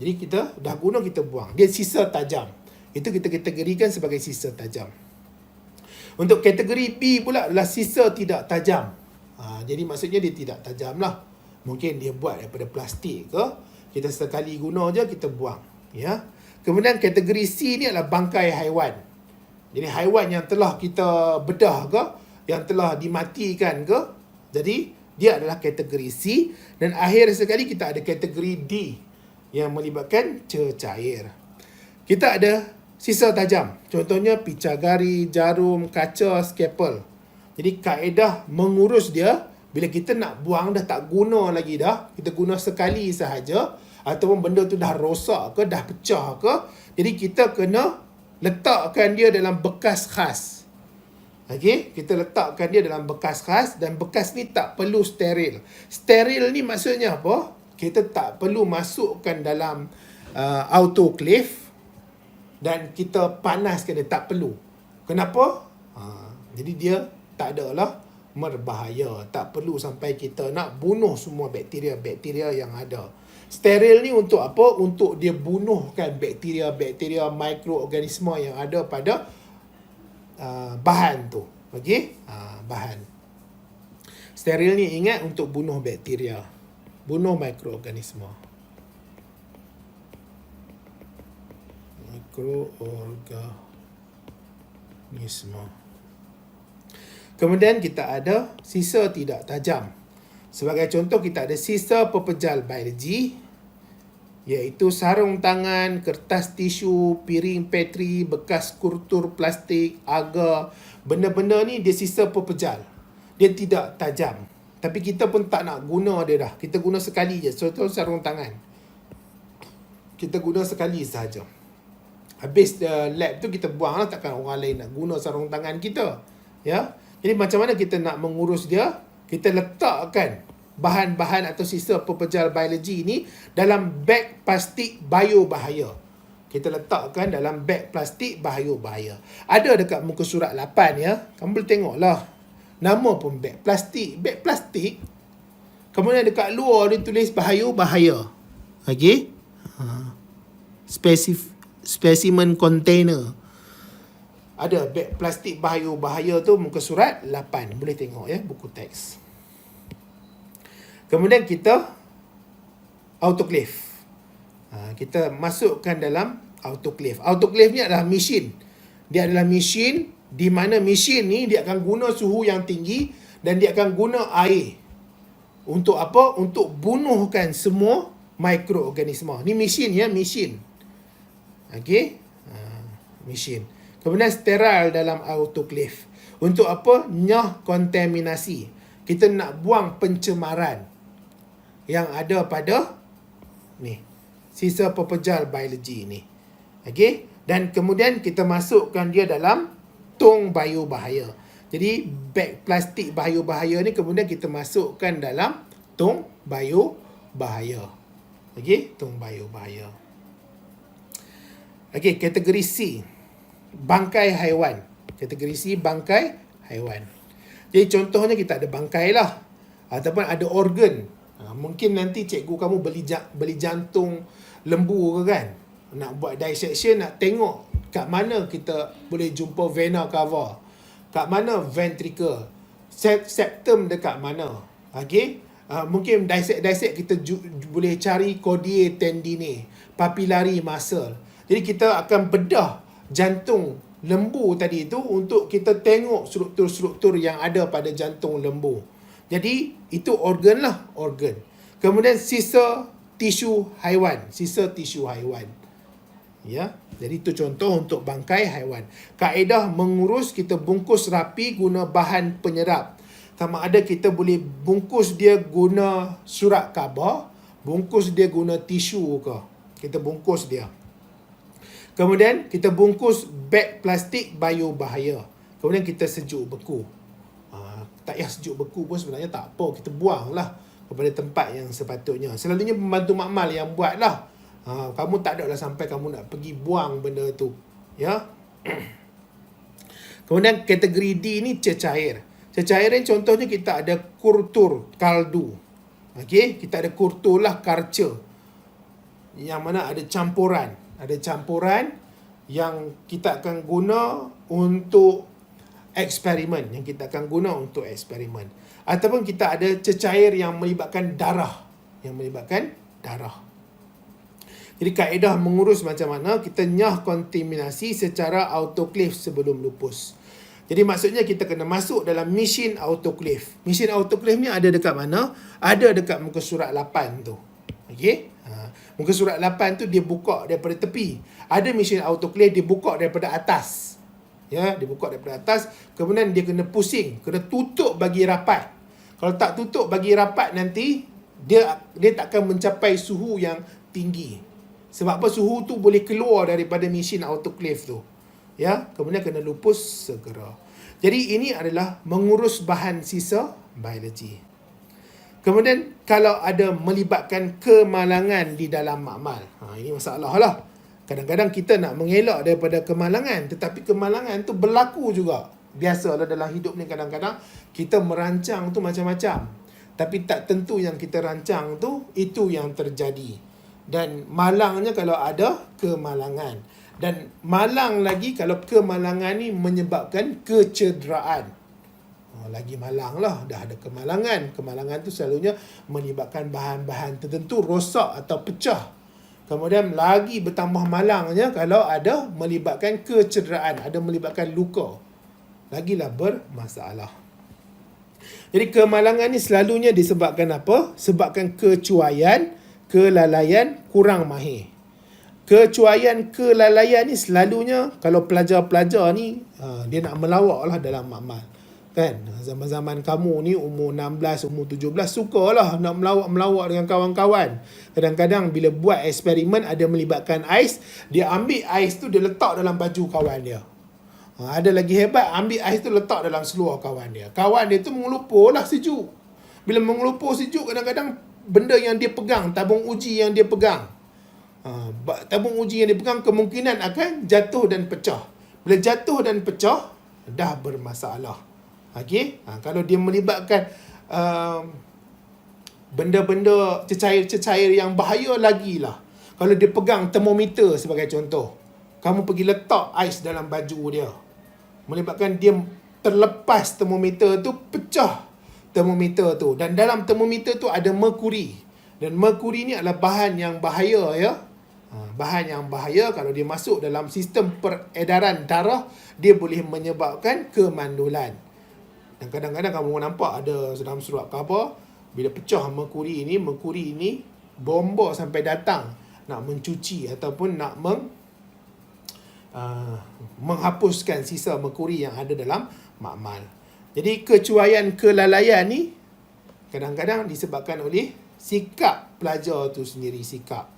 Jadi kita dah guna, kita buang. Dia sisa tajam. Itu kita kategorikan sebagai sisa tajam. Untuk kategori B pula adalah sisa tidak tajam. Jadi maksudnya dia tidak tajam lah. Mungkin dia buat daripada plastik ke, kita sekali guna je, kita buang. Ya. Kemudian kategori C ni adalah bangkai haiwan. Jadi haiwan yang telah kita bedah ke, yang telah dimatikan ke, jadi dia adalah kategori C. Dan akhir sekali kita ada kategori D yang melibatkan cecair. Kita ada sisa tajam. Contohnya picagari, jarum, kaca, scalpel. Jadi kaedah mengurus dia, bila kita nak buang dah tak guna lagi dah, kita guna sekali sahaja, ataupun benda tu dah rosak ke, dah pecah ke, jadi kita kena letakkan dia dalam bekas khas. Okey, kita letakkan dia dalam bekas khas dan bekas ni tak perlu steril. Steril ni maksudnya apa? Kita tak perlu masukkan dalam autoclave dan kita panaskan dia, tak perlu. Kenapa? Jadi dia tak adalah berbahaya. Tak perlu sampai kita nak bunuh semua bakteria-bakteria yang ada. Steril ni untuk apa? Untuk dia bunuhkan bakteria-bakteria, mikroorganisma yang ada pada bahan tu. Okey? Bahan. Steril ni ingat untuk bunuh bakteria, bunuh mikroorganisma. Kemudian kita ada sisa tidak tajam. Sebagai contoh kita ada sisa pepejal biologi, iaitu sarung tangan, kertas tisu, piring petri, bekas kultur plastik, agar. Benda-benda ni dia sisa pepejal. Dia tidak tajam. Tapi kita pun tak nak guna dia dah. Kita guna sekali je. Contoh sarung tangan, kita guna sekali sahaja. Habis lab tu kita buang lah, takkan orang lain nak guna sarung tangan kita. Ya. Jadi macam mana kita nak mengurus dia? Kita letakkan bahan-bahan atau sisa pepejal biologi ni dalam beg plastik biobahaya. Kita letakkan dalam beg plastik biobahaya. Ada dekat muka surat 8 ya. Kamu boleh tengoklah. Nama pun beg plastik. Beg plastik. Kemudian dekat luar dia tulis bahaya. Okey. Specimen container. Ada beg plastik bahaya tu muka surat 8. Boleh tengok ya, buku teks. Kemudian kita autoclave. Kita masukkan dalam autoclave. Autoclave ni adalah mesin. Dia adalah mesin di mana mesin ni dia akan guna suhu yang tinggi dan dia akan guna air. Untuk apa? Untuk bunuhkan semua mikroorganisma. Ni mesin ya, mesin. Okey? Mesin. Kemudian sterile dalam autoclave. Untuk apa? Nyah kontaminasi. Kita nak buang pencemaran yang ada pada ni, sisa pepejal biologi ni. Okey? Dan kemudian kita masukkan dia dalam tong biobahaya. Jadi beg plastik biobahaya ni kemudian kita masukkan dalam tong biobahaya. Okey, tong biobahaya. Okey, kategori C, bangkai haiwan. Kategori C, bangkai haiwan. Jadi contohnya kita ada bangkai lah, ataupun ada organ. Mungkin nanti cikgu kamu beli jantung lembu ke kan, nak buat dissection, nak tengok kat mana kita boleh jumpa vena cava, kat mana ventricle, septum dekat mana. Okey, mungkin dissect kita boleh cari cordae tendinae, papillary muscle. Jadi kita akan bedah jantung lembu tadi itu untuk kita tengok struktur-struktur yang ada pada jantung lembu. Jadi itu organ lah, organ. Kemudian sisa tisu haiwan, sisa tisu haiwan. Ya, jadi itu contoh untuk bangkai haiwan. Kaedah mengurus, kita bungkus rapi guna bahan penyerap. Sama ada kita boleh bungkus dia guna surat khabar, bungkus dia guna tisu ke. Kita bungkus dia. Kemudian kita bungkus beg plastik biobahaya. Kemudian kita sejuk beku. Tak payah sejuk beku pun sebenarnya tak apa. Kita buang lah kepada tempat yang sepatutnya. Selalunya pembantu makmal yang buat lah. Kamu tak ada lah sampai kamu nak pergi buang benda tu. Ya. Kemudian kategori D ni cecair. Cecair ni contohnya kita ada kultur kaldu. Okey, kita ada kultur lah karca. Yang mana ada campuran. Ada campuran yang kita akan guna untuk eksperimen. Yang kita akan guna untuk eksperimen. Ataupun kita ada cecair yang melibatkan darah. Yang melibatkan darah. Jadi kaedah mengurus macam mana kita nyah kontaminasi secara autoclave sebelum lupus. Jadi maksudnya kita kena masuk dalam mesin autoclave. Mesin autoclave ni ada dekat mana? Ada dekat muka surat 8 tu. Okey? Muka surat 8 tu dia buka daripada tepi. Ada mesin autoclave dia buka daripada atas. Ya, dia buka daripada atas, kemudian dia kena pusing, kena tutup bagi rapat. Kalau tak tutup bagi rapat nanti dia tak akan mencapai suhu yang tinggi. Sebab apa? Suhu tu boleh keluar daripada mesin autoclave tu. Ya, kemudian kena lupus segera. Jadi ini adalah mengurus bahan sisa biologi. Kemudian kalau ada melibatkan kemalangan di dalam makmal. Ini masalah lah. Kadang-kadang kita nak mengelak daripada kemalangan, tetapi kemalangan tu berlaku juga. Biasalah dalam hidup ni kadang-kadang kita merancang tu macam-macam. Tapi tak tentu yang kita rancang tu itu yang terjadi. Dan malangnya kalau ada kemalangan. Dan malang lagi kalau kemalangan ni menyebabkan kecederaan. Lagi malang lah, dah ada kemalangan. Kemalangan tu selalunya menyebabkan bahan-bahan tertentu rosak atau pecah. Kemudian lagi bertambah malangnya kalau ada melibatkan kecederaan, ada melibatkan luka. Lagilah bermasalah. Jadi kemalangan ni selalunya disebabkan apa? Sebabkan kecuaian, kelalaian, kurang mahir. Kecuaian, kelalaian ni selalunya kalau pelajar-pelajar ni dia nak melawak lah dalam makmal. Kan? Zaman-zaman kamu ni umur 16, umur 17 sukalah nak melawak dengan kawan-kawan. Kadang-kadang bila buat eksperimen ada melibatkan ais, dia ambil ais tu dia letak dalam baju kawan dia. Ada lagi hebat, ambil ais tu letak dalam seluar kawan dia. Kawan dia tu mengelupur lah sejuk. Bila mengelupur sejuk kadang-kadang benda yang dia pegang, tabung uji yang dia pegang. Tabung uji yang dia pegang kemungkinan akan jatuh dan pecah. Bila jatuh dan pecah, dah bermasalah. Okey, kalau dia melibatkan benda-benda cecair-cecair yang bahaya lagilah. Kalau dia pegang termometer sebagai contoh, kamu pergi letak ais dalam baju dia, melibatkan dia terlepas termometer tu, pecah termometer tu, dan dalam termometer tu ada merkuri. Dan merkuri ni adalah bahan yang bahaya, ya. Bahan yang bahaya kalau dia masuk dalam sistem peredaran darah, dia boleh menyebabkan kemandulan. Dan kadang-kadang kamu nampak ada dalam surat ke apa, bila pecah merkuri ini bomba sampai datang nak mencuci ataupun nak menghapuskan sisa merkuri yang ada dalam makmal. Jadi kecuaian kelalaian ni kadang-kadang disebabkan oleh sikap pelajar tu sendiri, sikap.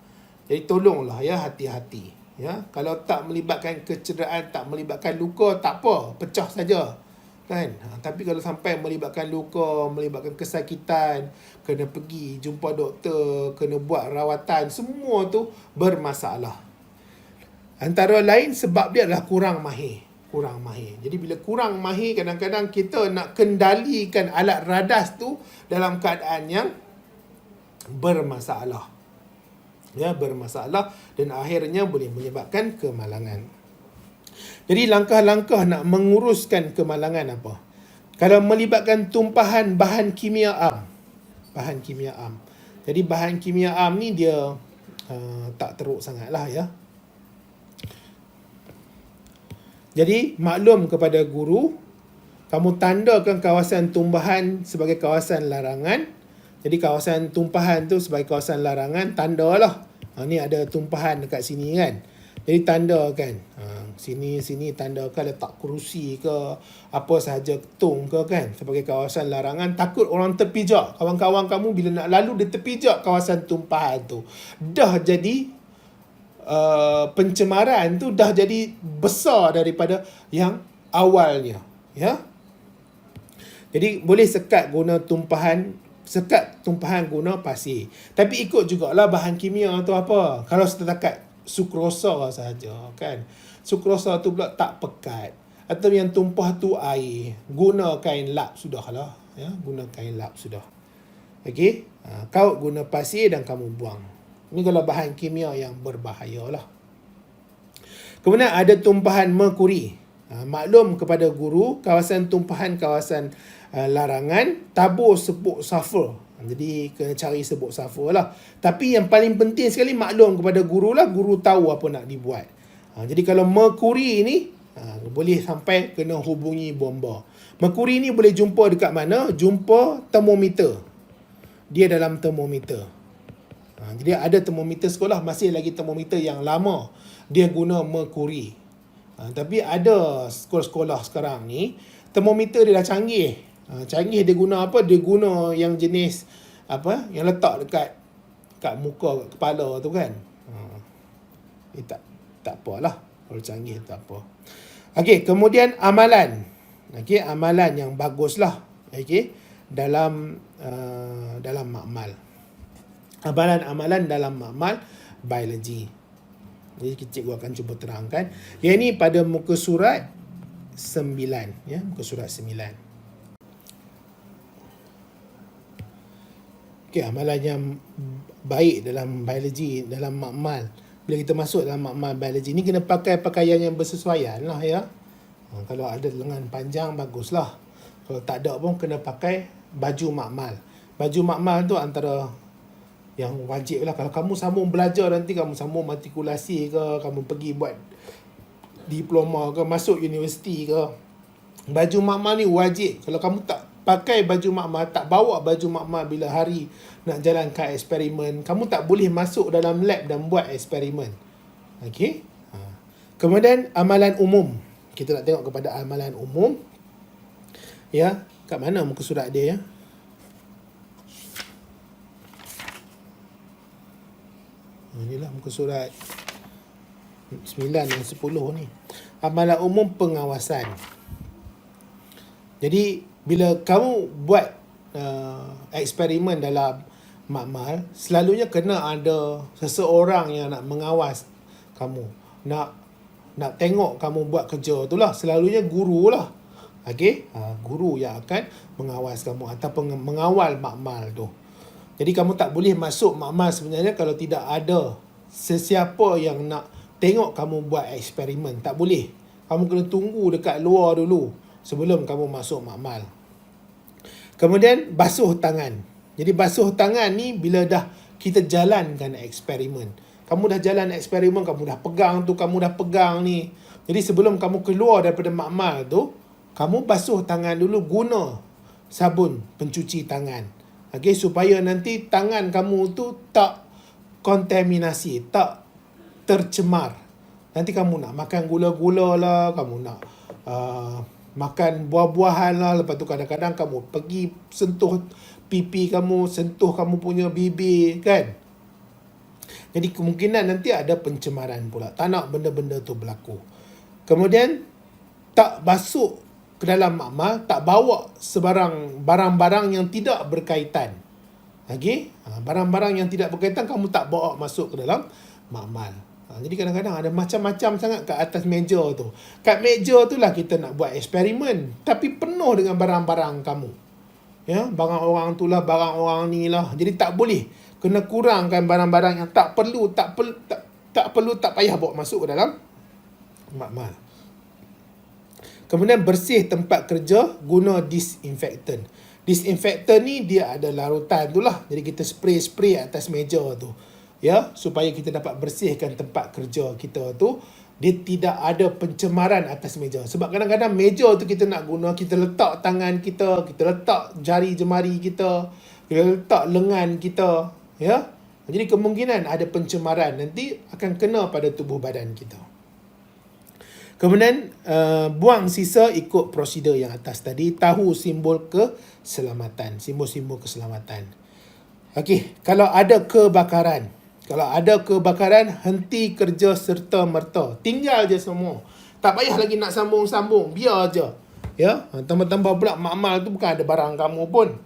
Jadi tolonglah, ya, hati-hati, ya. Kalau tak melibatkan kecederaan, tak melibatkan luka, tak apa, pecah saja, kan. Tapi kalau sampai melibatkan luka, melibatkan kesakitan, kena pergi jumpa doktor, kena buat rawatan, semua tu bermasalah. Antara lain sebab dia adalah kurang mahir. Jadi bila kurang mahir, kadang-kadang kita nak kendalikan alat radas tu dalam keadaan yang bermasalah. Ya, bermasalah dan akhirnya boleh menyebabkan kemalangan. Jadi langkah-langkah nak menguruskan kemalangan apa? Kalau melibatkan tumpahan bahan kimia am. Jadi bahan kimia am ni dia tak teruk sangatlah, ya. Jadi maklum kepada guru, kamu tandakan kawasan tumbuhan sebagai kawasan larangan. Jadi kawasan tumpahan tu sebagai kawasan larangan, tandalah. Ni ada tumpahan dekat sini, kan. Jadi tandakan. Sini tandakan, letak kerusi ke, apa sahaja, ketung ke, kan, sebagai kawasan larangan. Takut orang terpijak. Kawan-kawan kamu bila nak lalu, dia terpijak kawasan tumpahan tu. Dah jadi pencemaran tu dah jadi besar daripada yang awalnya, ya. Jadi boleh sekat tumpahan guna pasir. Tapi ikut jugalah bahan kimia tu apa. Kalau setakat sukrosa sahaja, kan, sukrosa tu pula tak pekat, atau yang tumpah tu air, guna kain lap sudahlah, ya. Guna kain lap sudah. Okey, kau guna pasir dan kamu buang. Ini kalau bahan kimia yang berbahaya lah. Kemudian ada tumpahan merkuri. Maklum kepada guru, kawasan tumpahan kawasan larangan, tabur sepuk sulfur. Jadi kena cari sepuk sulfur lah. Tapi yang paling penting sekali, maklum kepada guru lah, guru tahu apa nak dibuat. Jadi kalau merkuri ni boleh sampai kena hubungi bomba. Merkuri ni boleh jumpa dekat mana? Jumpa termometer. Dia dalam termometer. Jadi ada termometer sekolah, masih lagi termometer yang lama, dia guna merkuri. Tapi ada sekolah-sekolah sekarang ni, termometer dia dah canggih. Canggih, dia guna apa? Dia guna yang jenis apa? Yang letak dekat muka, kepala tu, kan. Tak apalah. Kalau canggih tak apa. Okey, kemudian amalan. Okey, amalan yang baguslah. Okey, dalam makmal. Amalan-amalan dalam makmal biologi. Jadi cikgu akan cuba terangkan. Yang ini pada muka surat 9, ya, muka surat 9. Okey, amalan yang baik dalam biologi, dalam makmal. Bila kita masuk dalam makmal biologi ni, kena pakai pakaian yang bersesuaian lah, ya. Kalau ada lengan panjang, baguslah. Kalau tak ada pun kena pakai baju makmal. Baju makmal tu antara yang wajib lah. Kalau kamu sambung belajar nanti, kamu sambung matrikulasi ke, kamu pergi buat diploma ke, masuk universiti ke, baju makmal ni wajib. Kalau kamu tak pakai baju makmal, tak bawa baju makmal bila hari nak jalankan eksperimen, kamu tak boleh masuk dalam lab dan buat eksperimen. Okey. Kemudian amalan umum. Kita nak tengok kepada amalan umum. Ya, kat mana muka surat dia, ya? Inilah muka surat 9 dan 10 ni. Amalan umum pengawasan. Jadi bila kamu buat eksperimen dalam makmal, selalunya kena ada seseorang yang nak mengawas kamu. Nak tengok kamu buat kerja tu lah. Selalunya guru lah. Okey, guru yang akan mengawas kamu ataupun mengawal makmal tu. Jadi kamu tak boleh masuk makmal sebenarnya kalau tidak ada sesiapa yang nak tengok kamu buat eksperimen. Tak boleh. Kamu kena tunggu dekat luar dulu sebelum kamu masuk makmal. Kemudian basuh tangan. Jadi basuh tangan ni bila dah kita jalankan eksperimen. Kamu dah jalan eksperimen, kamu dah pegang tu, kamu dah pegang ni. Jadi sebelum kamu keluar daripada makmal tu, kamu basuh tangan dulu guna sabun pencuci tangan. Okay, supaya nanti tangan kamu tu tak kontaminasi, tak tercemar. Nanti kamu nak makan gula-gula lah, kamu nak makan buah-buahan lah. Lepas tu kadang-kadang kamu pergi sentuh pipi kamu, sentuh kamu punya bibir kan. Jadi kemungkinan nanti ada pencemaran pula. Tak nak benda-benda tu berlaku. Kemudian tak basuh ke dalam makmal, tak bawa sebarang barang-barang yang tidak berkaitan. Okey, barang-barang yang tidak berkaitan kamu tak bawa masuk ke dalam makmal. Jadi kadang-kadang ada macam-macam sangat kat atas meja tu. Kat meja tu lah kita nak buat eksperimen, tapi penuh dengan barang-barang kamu. Ya, barang orang tu lah, barang orang ni lah. Jadi tak boleh. Kena kurangkan barang-barang yang tak perlu, tak payah bawa masuk ke dalam makmal. Kemudian bersih tempat kerja guna disinfektan. Disinfektan ni dia ada larutan tu lah. Jadi kita spray atas meja tu. Ya, supaya kita dapat bersihkan tempat kerja kita tu. Dia tidak ada pencemaran atas meja. Sebab kadang-kadang meja tu kita nak guna, kita letak tangan kita, kita letak jari jemari kita, kita letak lengan kita. Ya, jadi kemungkinan ada pencemaran nanti akan kena pada tubuh badan kita. Kemudian buang sisa ikut prosedur yang atas tadi. Tahu simbol keselamatan, simbol-simbol keselamatan. Okey, kalau ada kebakaran, henti kerja serta-merta. Tinggal je semua. Tak payah lagi nak sambung-sambung, biar je. Ya, tambah-tambah pula makmal tu bukan ada barang kamu pun.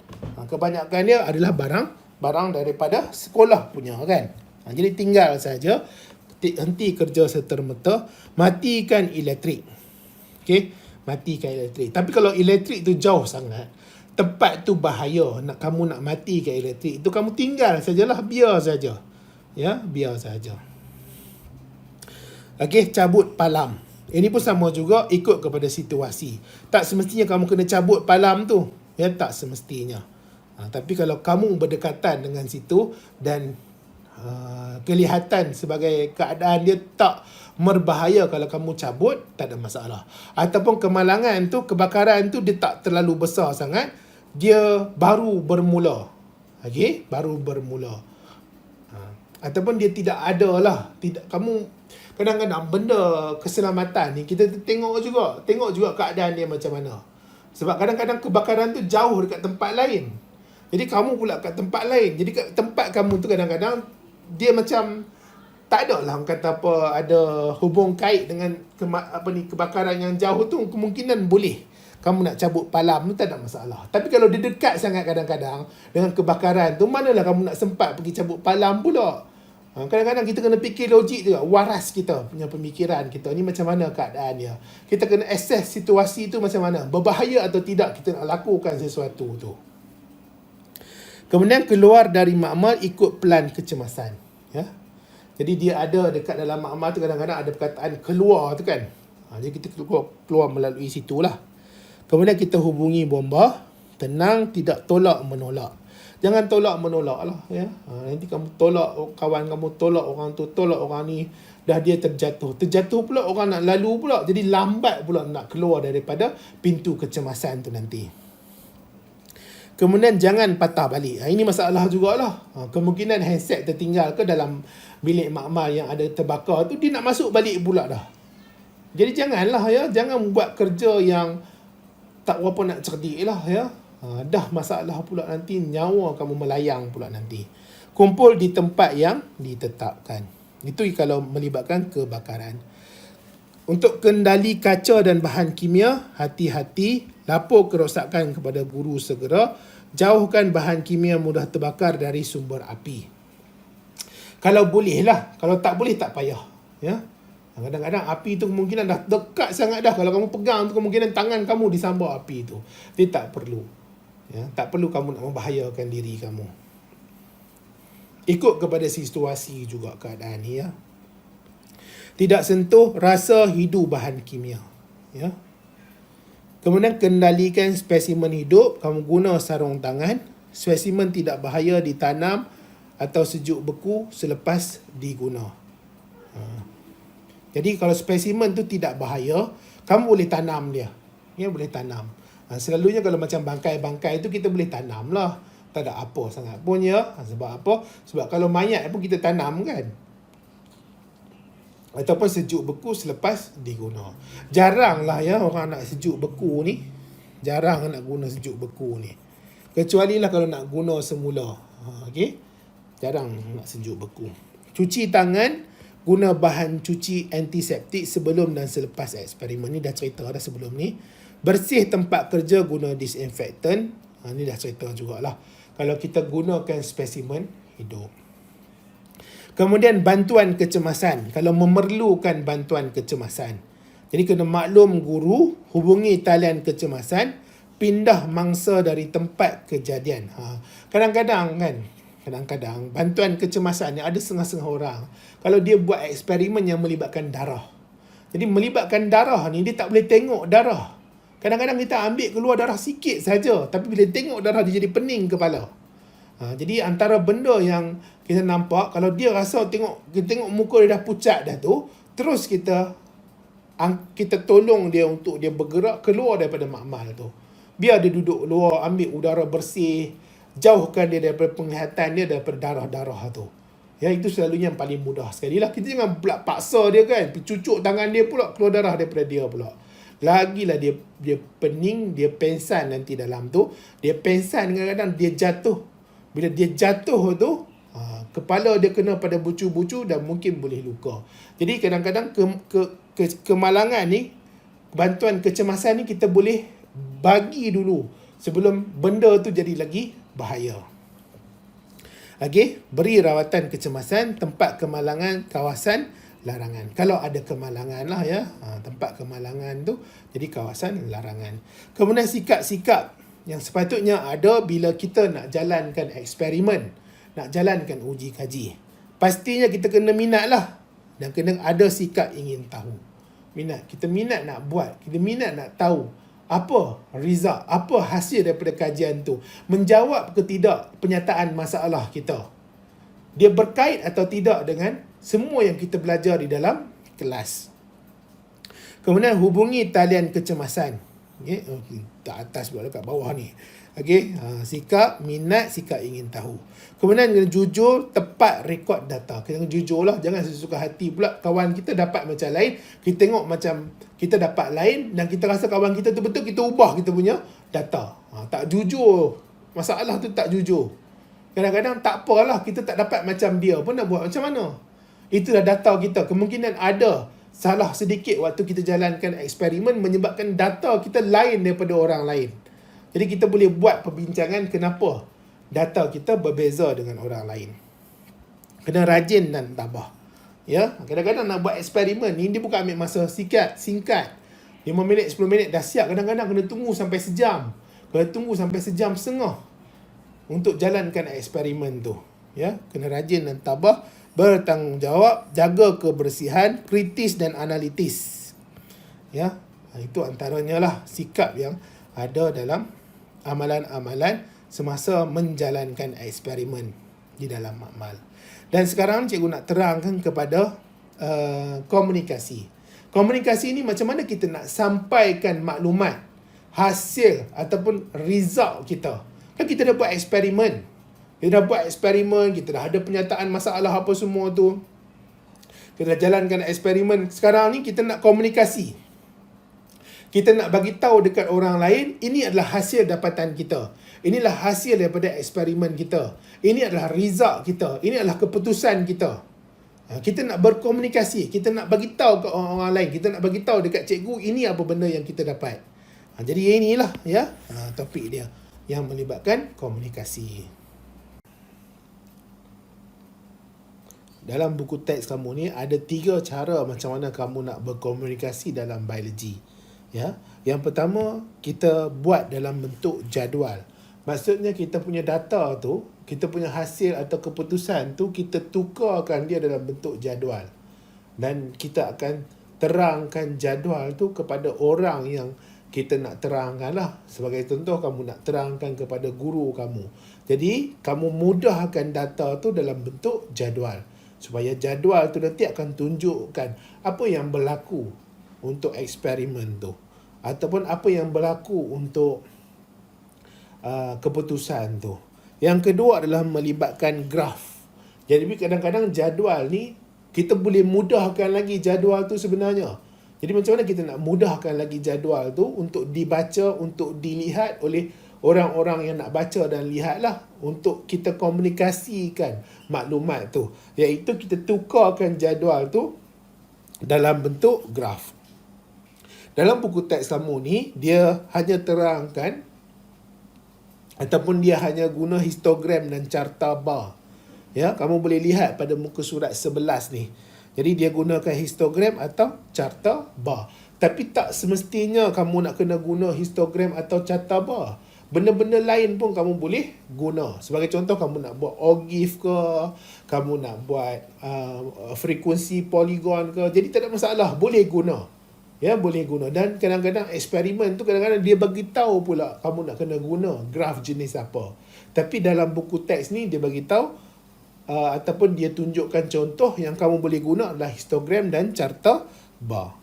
Kebanyakan dia adalah barang daripada sekolah punya kan. Jadi tinggal saja. Henti kerja serta-merta. Matikan elektrik. Okey, matikan elektrik. Tapi kalau elektrik tu jauh sangat, tempat tu bahaya, kamu nak matikan elektrik tu, kamu tinggal sajalah, biar saja. Ya, biar saja. Okey, cabut palam. Ini pun sama juga, ikut kepada situasi. Tak semestinya kamu kena cabut palam tu. Ya, tak semestinya. Tapi kalau kamu berdekatan dengan situ dan kelihatan sebagai keadaan dia tak berbahaya, kalau kamu cabut, tak ada masalah. Ataupun kemalangan tu, kebakaran tu dia tak terlalu besar sangat, dia baru bermula. Okey, baru bermula. Ataupun dia tidak ada lah. Kamu kadang-kadang benda keselamatan ni kita tengok juga keadaan dia macam mana. Sebab kadang-kadang kebakaran tu jauh dekat tempat lain. Jadi kamu pula kat tempat lain. Jadi kat tempat kamu tu kadang-kadang dia macam tak ada lah kata apa, ada hubung kait dengan kebakaran yang jauh tu. Kemungkinan boleh kamu nak cabut palam tu, tak ada masalah. Tapi kalau dia dekat sangat kadang-kadang dengan kebakaran tu, manalah kamu nak sempat pergi cabut palam pula. Kadang-kadang kita kena fikir logik juga, waras kita punya pemikiran kita ni macam mana keadaan dia. Kita kena assess situasi tu macam mana, berbahaya atau tidak kita nak lakukan sesuatu tu. Kemudian keluar dari makmal ikut pelan kecemasan. Ya. Jadi dia ada dekat dalam makmal tu kadang-kadang ada perkataan keluar tu kan. Jadi kita keluar melalui situlah. Kemudian kita hubungi bomba. Tenang, tidak tolak menolak. Jangan tolak menolak lah. Ya. Nanti kamu tolak kawan kamu, tolak orang tu, tolak orang ni. Dah dia terjatuh. Terjatuh pula orang nak lalu pula. Jadi lambat pula nak keluar daripada pintu kecemasan tu nanti. Kemudian jangan patah balik. Ini masalah jugalah. Kemungkinan handset tertinggal ke dalam bilik makmal yang ada terbakar tu, dia nak masuk balik pula dah. Jadi janganlah ya. Jangan buat kerja yang tak berapa nak cerdik lah ya. Dah masalah pula nanti, nyawa kamu melayang pula nanti. Kumpul di tempat yang ditetapkan. Itu kalau melibatkan kebakaran. Untuk kendali kaca dan bahan kimia, hati-hati. Lapor kerosakan kepada guru segera. Jauhkan bahan kimia mudah terbakar dari sumber api. Kalau boleh lah. Kalau tak boleh, tak payah. Ya. Kadang-kadang api tu kemungkinan dah dekat sangat dah. Kalau kamu pegang tu, kemungkinan tangan kamu disambar api tu. Jadi tak perlu. Ya. Tak perlu kamu nak membahayakan diri kamu. Ikut kepada situasi juga keadaan ni ya. Tidak sentuh rasa hidu bahan kimia. Ya. Kemudian kendalikan spesimen hidup. Kamu guna sarung tangan. Spesimen tidak bahaya ditanam atau sejuk beku selepas diguna. Jadi kalau spesimen tu tidak bahaya, kamu boleh tanam dia. Ya, boleh tanam. Selalunya kalau macam bangkai-bangkai tu kita boleh tanam lah. Tak ada apa sangat pun ya. Sebab apa? Sebab kalau mayat pun kita tanam kan. Ataupun sejuk beku selepas diguna. Jaranglah ya orang nak sejuk beku ni. Jarang nak guna sejuk beku ni. Kecuali lah kalau nak guna semula. Okey. Jarang nak sejuk beku. Cuci tangan. Guna bahan cuci antiseptik sebelum dan selepas eksperimen. Ni dah cerita dah sebelum ni. Bersih tempat kerja guna disinfektan. Ni dah cerita jugalah. Kalau kita gunakan spesimen hidup. Kemudian bantuan kecemasan. Kalau memerlukan bantuan kecemasan. Jadi kena maklum guru, hubungi talian kecemasan, pindah mangsa dari tempat kejadian. Kadang-kadang bantuan kecemasan ni ada setengah-setengah orang. Kalau dia buat eksperimen yang melibatkan darah. Jadi melibatkan darah ni dia tak boleh tengok darah. Kadang-kadang kita ambil keluar darah sikit saja, tapi bila tengok darah dia jadi pening kepala. Jadi antara benda yang kita nampak, kalau dia rasa kita tengok muka dia dah pucat dah tu, terus kita tolong dia untuk dia bergerak keluar daripada makmal tu. Biar dia duduk luar, ambil udara bersih, jauhkan dia daripada penglihatan dia, daripada darah-darah tu. Ya, itu selalunya yang paling mudah sekali lah. Kita jangan pula paksa dia kan, cucuk tangan dia pula, keluar darah daripada dia pula. Lagilah dia pening, dia pengsan nanti dalam tu. Dia pengsan kadang-kadang dia jatuh. Bila dia jatuh tu, kepala dia kena pada bucu-bucu dan mungkin boleh luka. Jadi kadang-kadang kemalangan ni, bantuan kecemasan ni kita boleh bagi dulu sebelum benda tu jadi lagi bahaya. Okey, beri rawatan kecemasan, tempat kemalangan, kawasan larangan. Kalau ada kemalangan lah ya, tempat kemalangan tu jadi kawasan larangan. Kemudian sikap-sikap yang sepatutnya ada bila kita nak jalankan eksperimen, nak jalankan uji kaji. Pastinya kita kena minat lah, dan kena ada sikap ingin tahu. Kita minat nak buat, kita minat nak tahu apa result, apa hasil daripada kajian tu, menjawab ke tidak penyataan masalah kita, dia berkait atau tidak dengan semua yang kita belajar di dalam kelas. Kemudian hubungi talian kecemasan. Okay? Atas pula dekat bawah ni. Okay? Sikap, minat, sikap ingin tahu. Kemudian kena jujur, tepat rekod data. Kita kena jujur lah. Jangan sesuka hati pula kawan kita dapat macam lain. Kita tengok macam kita dapat lain dan kita rasa kawan kita tu betul, kita ubah kita punya data. Tak jujur. Masalah tu tak jujur. Kadang-kadang tak apalah, kita tak dapat macam dia pun nak buat macam mana. Itulah data kita. Kemungkinan ada salah sedikit waktu kita jalankan eksperimen menyebabkan data kita lain daripada orang lain. Jadi kita boleh buat perbincangan kenapa data kita berbeza dengan orang lain. Kena rajin dan tabah. Ya, kadang-kadang nak buat eksperimen ni dia bukan ambil masa singkat. 5 minit, 10 minit dah siap. Kadang-kadang kena tunggu sampai sejam. Kena tunggu sampai sejam setengah untuk jalankan eksperimen tu. Ya, kena rajin dan tabah, bertanggungjawab, jaga kebersihan, kritis dan analitis. Ya, itu antaranya lah sikap yang ada dalam amalan-amalan semasa menjalankan eksperimen di dalam makmal. Dan sekarang cikgu nak terangkan kepada komunikasi. Komunikasi ni macam mana kita nak sampaikan maklumat, hasil ataupun result kita. Kan kita dah buat eksperimen. Kita dah buat eksperimen, kita dah ada penyataan masalah apa semua tu. Kita dah jalankan eksperimen. Sekarang ni kita nak komunikasi. Kita nak bagi tahu dekat orang lain, ini adalah hasil dapatan kita. Inilah hasil daripada eksperimen kita. Ini adalah result kita. Ini adalah keputusan kita. Kita nak berkomunikasi. Kita nak bagi tahu ke orang lain. Kita nak bagi tahu dekat cikgu, ini apa benda yang kita dapat. Jadi inilah ya topik dia yang melibatkan komunikasi. Dalam buku teks kamu ni ada 3 cara macam mana kamu nak berkomunikasi dalam biologi. Ya, yang pertama kita buat dalam bentuk jadual. Maksudnya kita punya data tu, kita punya hasil atau keputusan tu kita tukarkan dia dalam bentuk jadual. Dan kita akan terangkan jadual tu kepada orang yang kita nak terangkan lah. Sebagai contoh, kamu nak terangkan kepada guru kamu. Jadi, kamu mudahkan data tu dalam bentuk jadual. Supaya jadual tu nanti akan tunjukkan apa yang berlaku untuk eksperimen tu. Ataupun apa yang berlaku untuk keputusan tu. Yang kedua adalah melibatkan graf. Jadi kadang-kadang jadual ni, kita boleh mudahkan lagi jadual tu sebenarnya. Jadi macam mana kita nak mudahkan lagi jadual tu untuk dibaca, untuk dilihat oleh orang-orang yang nak baca dan lihat lah. Untuk kita komunikasikan maklumat tu. Iaitu kita tukarkan jadual tu dalam bentuk graf. Dalam buku teks kamu ni, dia hanya terangkan ataupun dia hanya guna histogram dan carta bar. Ya, kamu boleh lihat pada muka surat 11 ni. Jadi dia gunakan histogram atau carta bar. Tapi tak semestinya kamu nak kena guna histogram atau carta bar. Benda-benda lain pun kamu boleh guna. Sebagai contoh, kamu nak buat OGIF ke, kamu nak buat frekuensi poligon ke. Jadi tak ada masalah, boleh guna. Ya, boleh guna. Dan kadang-kadang eksperimen tu kadang-kadang dia bagi tahu pula kamu nak kena guna graf jenis apa. Tapi dalam buku teks ni dia bagi tahu ataupun dia tunjukkan contoh yang kamu boleh guna adalah histogram dan carta bar.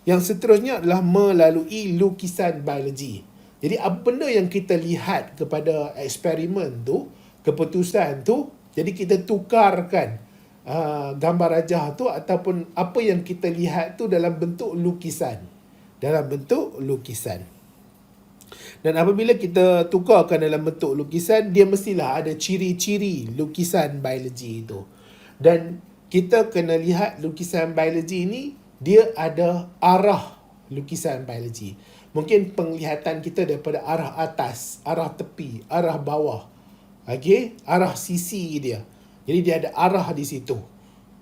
Yang seterusnya adalah melalui lukisan biologi. Jadi apa benda yang kita lihat kepada eksperimen tu, keputusan tu, jadi kita tukarkan gambar rajah tu ataupun apa yang kita lihat tu dalam bentuk lukisan. Dalam bentuk lukisan. Dan apabila kita tukarkan dalam bentuk lukisan, dia mestilah ada ciri-ciri lukisan biologi itu. Dan kita kena lihat lukisan biologi ini, dia ada arah lukisan biologi. Mungkin penglihatan kita daripada arah atas, arah tepi, arah bawah. Okay? Arah sisi dia. Jadi dia ada arah di situ.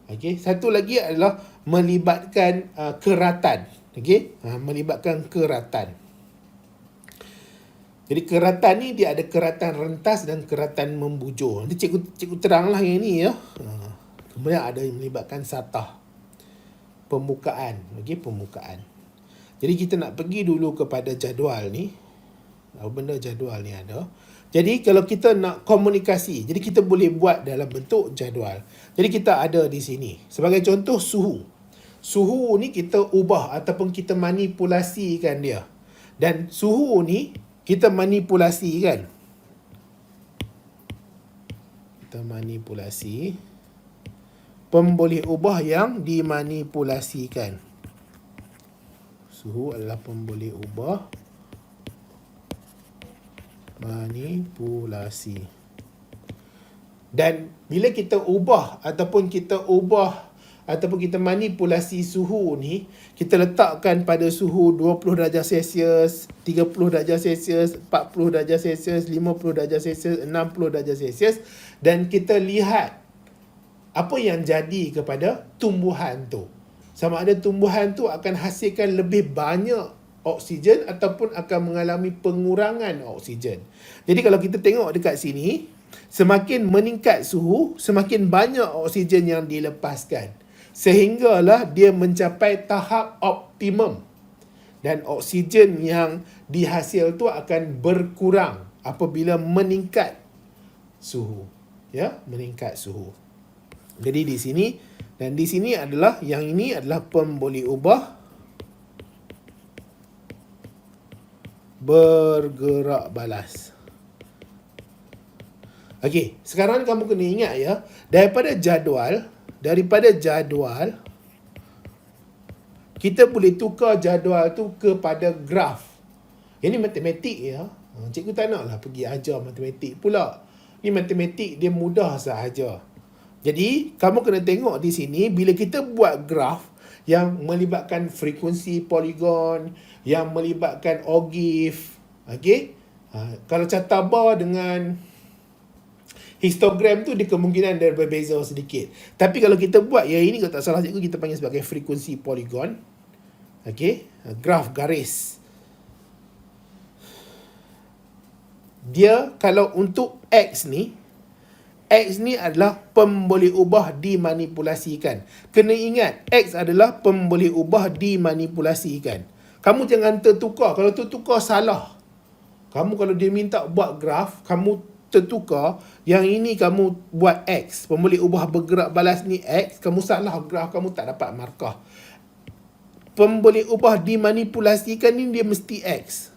Okay? Satu lagi adalah melibatkan keratan. Okay? Melibatkan keratan. Jadi keratan ni dia ada keratan rentas dan keratan membujur. Nanti cikgu teranglah yang ni ya. Kemudian ada yang melibatkan satah. Pembukaan. Okey, pembukaan. Jadi kita nak pergi dulu kepada jadual ni. Apa benda jadual ni ada? Jadi kalau kita nak komunikasi, jadi kita boleh buat dalam bentuk jadual. Jadi kita ada di sini. Sebagai contoh suhu. Suhu ni kita ubah ataupun kita manipulasikan dia. Dan suhu ni kita manipulasi kan. Kita manipulasi. Pemboleh ubah yang dimanipulasikan. Suhu adalah pemboleh ubah. Manipulasi. Dan bila kita ubah ataupun kita manipulasi suhu ni, kita letakkan pada suhu 20 darjah Celsius, 30 darjah Celsius, 40 darjah Celsius, 50 darjah Celsius, 60 darjah Celsius, dan kita lihat apa yang jadi kepada tumbuhan tu. Sama ada tumbuhan tu akan hasilkan lebih banyak oksigen ataupun akan mengalami pengurangan oksigen. Jadi kalau kita tengok dekat sini, semakin meningkat suhu, semakin banyak oksigen yang dilepaskan. Sehinggalah dia mencapai tahap optimum. Dan oksigen yang dihasil tu akan berkurang apabila meningkat suhu. Ya, meningkat suhu. Jadi di sini dan di sini adalah yang ini adalah pemboleh ubah bergerak balas. Okey, sekarang kamu kena ingat ya, daripada jadual kita boleh tukar jadual tu kepada graf. Ini matematik ya. Cikgu tak naklah pergi ajar matematik pula. Ini matematik dia mudah sahaja. Jadi, kamu kena tengok di sini bila kita buat graf yang melibatkan frekuensi poligon, yang melibatkan OGIF, okey? Kalau carta bar dengan histogram tu dia kemungkinan dia berbeza sedikit. Tapi kalau kita buat yang ini, kalau tak salah cikgu, kita panggil sebagai frekuensi poligon. Okey, graf garis. Dia kalau untuk X ni adalah pemboleh ubah dimanipulasikan. Kena ingat, X adalah pemboleh ubah dimanipulasikan. Kamu jangan tertukar. Kalau tertukar salah. Kamu kalau dia minta buat graf, kamu tertukar, yang ini kamu buat X, pembeli ubah bergerak balas ni X, kamu salah graf, kamu tak dapat markah. Pembeli ubah dimanipulasikan ni dia mesti X.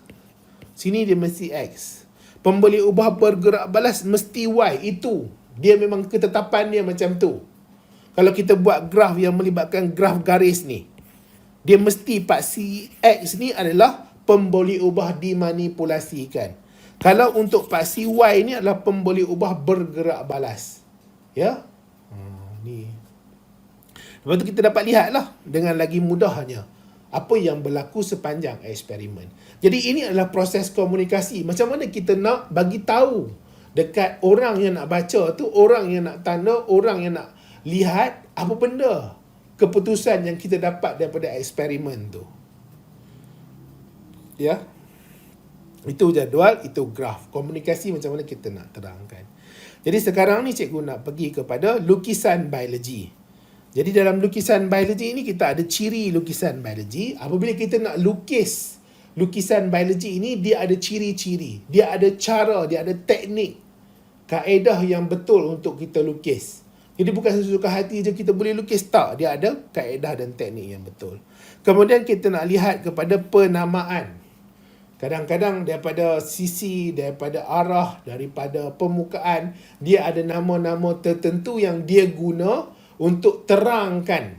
Sini dia mesti X. Pembeli ubah bergerak balas mesti Y. Itu. Dia memang ketetapan dia macam tu. Kalau kita buat graf yang melibatkan graf garis ni, dia mesti paksi X ni adalah pembeli ubah dimanipulasikan. Kalau untuk paksi Y ni adalah pembeli ubah bergerak balas. Ya? Ni. Lepas tu kita dapat lihatlah dengan lagi mudahnya apa yang berlaku sepanjang eksperimen. Jadi ini adalah proses komunikasi. Macam mana kita nak bagi tahu dekat orang yang nak baca tu, orang yang nak tanda, orang yang nak lihat apa benda keputusan yang kita dapat daripada eksperimen tu. Ya. Itu jadual, itu graf. Komunikasi macam mana kita nak terangkan. Jadi sekarang ni cikgu nak pergi kepada lukisan biologi. Jadi dalam lukisan biologi ini kita ada ciri lukisan biologi. Apabila kita nak lukis lukisan biologi ini, dia ada ciri-ciri. Dia ada cara, dia ada teknik, kaedah yang betul untuk kita lukis. Jadi bukan sesuka hati je kita boleh lukis. Tak, dia ada kaedah dan teknik yang betul. Kemudian kita nak lihat kepada penamaan. Kadang-kadang daripada sisi, daripada arah, daripada permukaan, dia ada nama-nama tertentu yang dia guna untuk terangkan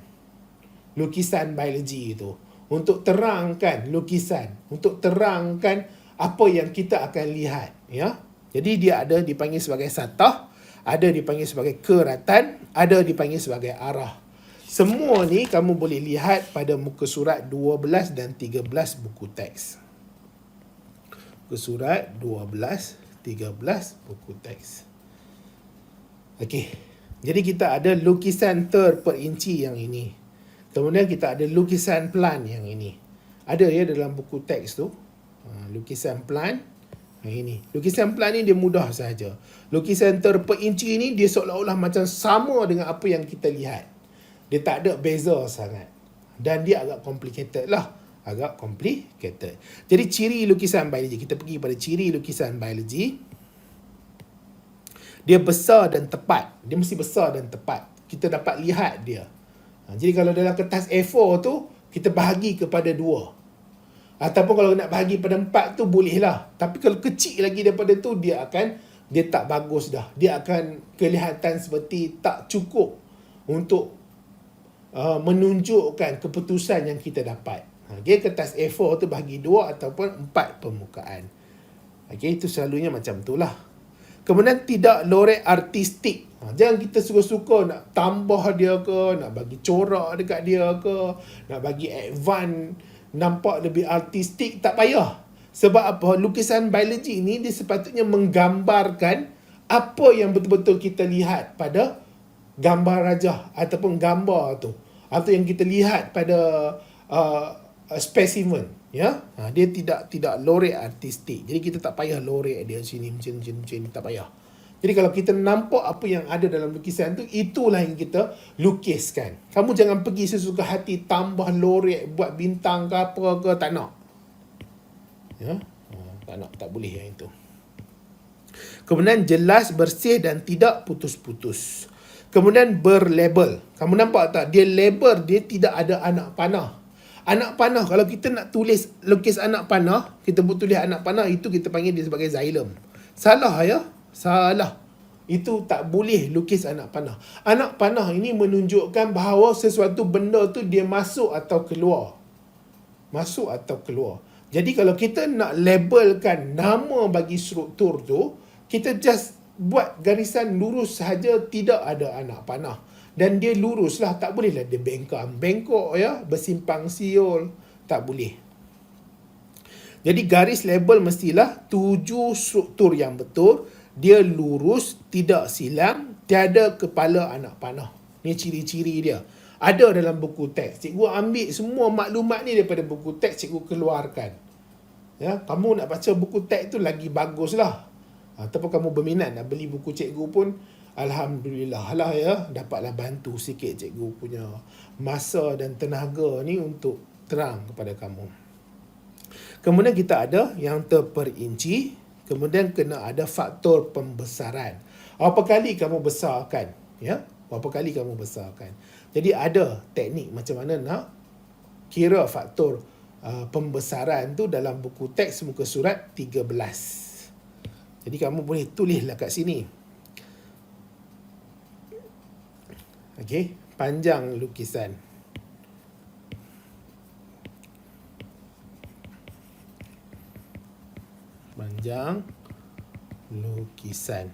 lukisan biologi itu. Untuk terangkan lukisan. Untuk terangkan apa yang kita akan lihat. Ya? Jadi dia ada dipanggil sebagai satah, ada dipanggil sebagai keratan, ada dipanggil sebagai arah. Semua ni kamu boleh lihat pada muka surat 12 dan 13 buku teks. Muka surat 12, 13 buku teks. Okey. Jadi kita ada lukisan terperinci yang ini. Kemudian kita ada lukisan plan yang ini. Ada ya dalam buku teks tu. Lukisan plan yang ini. Lukisan plan ni dia mudah saja. Lukisan terperinci ni dia seolah-olah macam sama dengan apa yang kita lihat. Dia tak ada beza sangat. Dan dia agak complicated lah. Agak complicated. Jadi ciri lukisan biologi. Kita pergi pada ciri lukisan biologi. Dia besar dan tepat. Dia mesti besar dan tepat. Kita dapat lihat dia. Jadi kalau dalam kertas A4 tu, kita bahagi kepada 2. Ataupun kalau nak bahagi pada 4 tu, bolehlah. Tapi kalau kecil lagi daripada tu, dia tak bagus dah. Dia akan kelihatan seperti tak cukup untuk menunjukkan keputusan yang kita dapat. Okay, kertas A4 tu bahagi 2 ataupun 4 permukaan. Okay, itu selalunya macam tu lah. Kemudian tidak lorek artistik. Jangan kita suka-suka nak tambah dia ke, nak bagi corak dekat dia ke, nak bagi advance, nampak lebih artistik, tak payah. Sebab apa? Lukisan biologi ni dia sepatutnya menggambarkan apa yang betul-betul kita lihat pada gambar rajah ataupun gambar tu. Atau yang kita lihat pada spesimen. Ya, dia tidak lorek artistik. Jadi kita tak payah lorek dia sini macam ni, tak payah. Jadi kalau kita nampak apa yang ada dalam lukisan tu, itulah yang kita lukiskan. Kamu jangan pergi sesuka hati tambah lorek, buat bintang ke apa ke, tak nak. Ya, tak nak, tak boleh yang itu. Kemudian jelas, bersih dan tidak putus-putus. Kemudian berlabel. Kamu nampak tak? Dia label, dia tidak ada anak panah. Anak panah, kalau kita nak lukis anak panah, kita tulis anak panah, itu kita panggil dia sebagai xylem. Salah ya? Salah. Itu tak boleh lukis anak panah. Anak panah ini menunjukkan bahawa sesuatu benda tu dia masuk atau keluar. Masuk atau keluar. Jadi kalau kita nak labelkan nama bagi struktur tu, kita just buat garisan lurus sahaja, tidak ada anak panah. Dan dia lurus lah, tak bolehlah dia bengkok ya, bersimpang siul, tak boleh. Jadi garis label mestilah 7 struktur yang betul, dia lurus, tidak silang, tiada kepala anak panah. Ni ciri-ciri dia. Ada dalam buku teks. Cikgu ambil semua maklumat ni daripada buku teks, cikgu keluarkan. Ya, kamu nak baca buku teks tu lagi baguslah. Ataupun kamu berminat nak beli buku cikgu pun, alhamdulillah lah ya, dapatlah bantu sikit cikgu punya masa dan tenaga ni untuk terang kepada kamu. Kemudian kita ada yang terperinci. Kemudian kena ada faktor pembesaran. Berapa kali kamu besarkan? Ya, berapa kali kamu besarkan? Jadi ada teknik macam mana nak kira faktor pembesaran tu dalam buku teks muka surat 13. Jadi kamu boleh tulislah kat sini. Okey, panjang lukisan. Panjang lukisan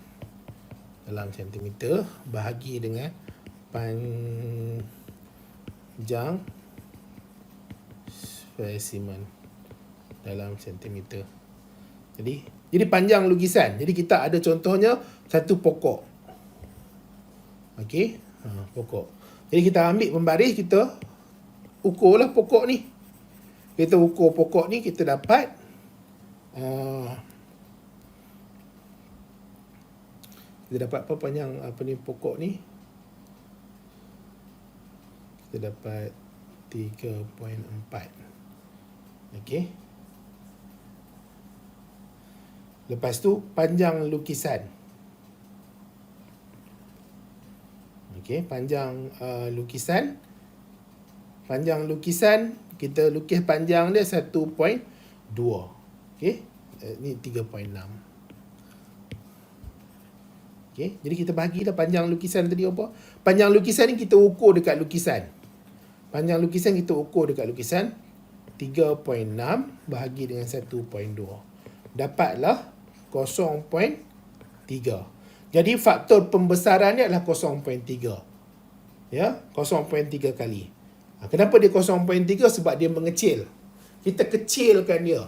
dalam sentimeter bahagi dengan panjang spesimen dalam sentimeter. Jadi panjang lukisan. Jadi kita ada contohnya satu pokok. Okey, pokok. Jadi kita ambil pembaris, kita ukurlah pokok ni. Kita ukur pokok ni, kita dapat kita dapat apa panjang pokok ni? Kita dapat 3.4. Okey. Lepas tu panjang lukisan. Okey, panjang lukisan. Panjang lukisan, kita lukis panjang dia 1.2. Okey, ni 3.6. Okey, jadi kita bahagilah panjang lukisan tadi apa? Panjang lukisan ni kita ukur dekat lukisan. Panjang lukisan kita ukur dekat lukisan 3.6 bahagi dengan 1.2. Dapatlah 0.3. Jadi faktor pembesaran ni adalah 0.3. Ya, 0.3 kali. Kenapa dia 0.3? Sebab dia mengecil. Kita kecilkan dia.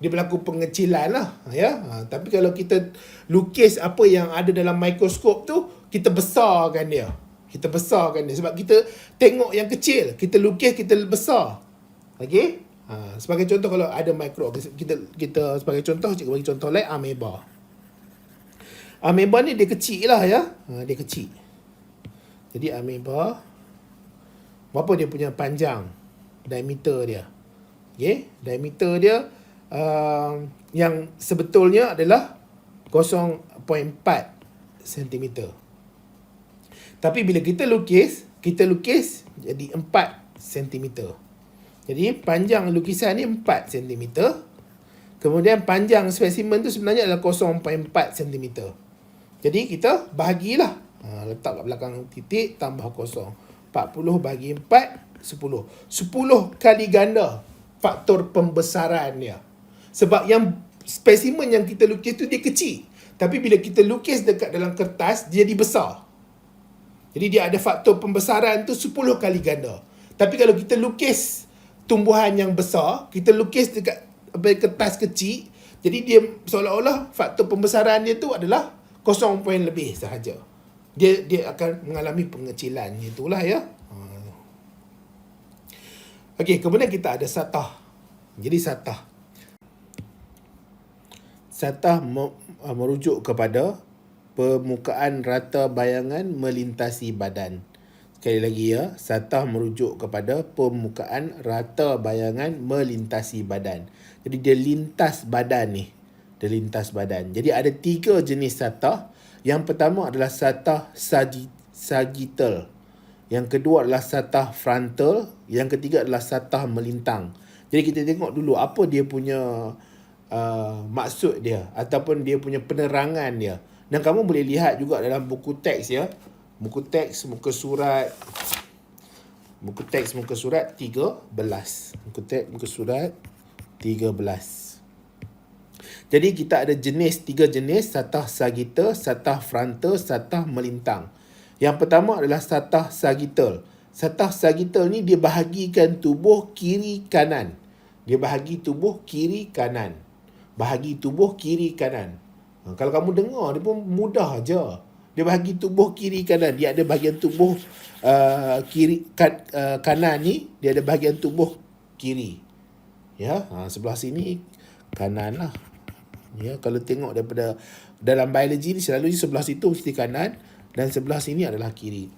Dia berlaku pengecilan lah. Ya? Tapi kalau kita lukis apa yang ada dalam mikroskop tu, kita besarkan dia. Kita besarkan dia. Sebab kita tengok yang kecil. Kita lukis, kita besar. Okey? Sebagai contoh, kalau ada mikro, kita sebagai contoh, cikgu bagi contoh lain, ameba. Ameba ni dia kecil lah ya. Dia kecil. Jadi ameba, berapa dia punya panjang? Diameter dia. Okey? Diameter dia yang sebetulnya adalah 0.4 cm. Tapi bila kita lukis jadi 4 cm. Jadi panjang lukisan ni 4 cm. Kemudian panjang spesimen tu sebenarnya adalah 0.4 cm. Jadi kita bahagilah. Letak kat belakang titik, tambah 0. 40 bagi 4, 10. 10 kali ganda faktor pembesaran dia. Sebab yang spesimen yang kita lukis tu dia kecil. Tapi bila kita lukis dekat dalam kertas, dia jadi besar. Jadi dia ada faktor pembesaran tu 10 kali ganda. Tapi kalau kita lukis tumbuhan yang besar, kita lukis dekat kertas kecil, jadi dia seolah-olah faktor pembesaran dia tu adalah 0 poin lebih sahaja. Dia akan mengalami pengecilan. Itulah ya. Okey, kemudian kita ada satah. Jadi satah merujuk kepada permukaan rata bayangan melintasi badan. Sekali lagi ya, satah merujuk kepada permukaan rata bayangan melintasi badan. Jadi dia lintas badan ni. Dia lintas badan. Jadi ada 3 jenis satah. Yang pertama adalah satah sagittal. Yang kedua adalah satah frontal. Yang ketiga adalah satah melintang. Jadi kita tengok dulu apa dia punya maksud dia ataupun dia punya penerangan dia. Dan kamu boleh lihat juga dalam buku teks ya. Buku teks muka surat 13. Buku teks muka surat 13. Jadi kita ada 3 jenis satah sagittal, satah frontal, satah melintang. Yang pertama adalah satah sagittal. Satah sagittal ni dia bahagikan tubuh kiri kanan. Dia bahagi tubuh kiri kanan. Bahagi tubuh kiri kanan. Kalau kamu dengar, dia pun mudah aja. Dia bahagi tubuh kiri kanan. Dia ada bahagian tubuh kanan ni, dia ada bahagian tubuh kiri. Ya, sebelah sini kanan lah. Ya, kalau tengok daripada dalam biologi ni selalu sebelah situ mesti kanan dan sebelah sini adalah kiri.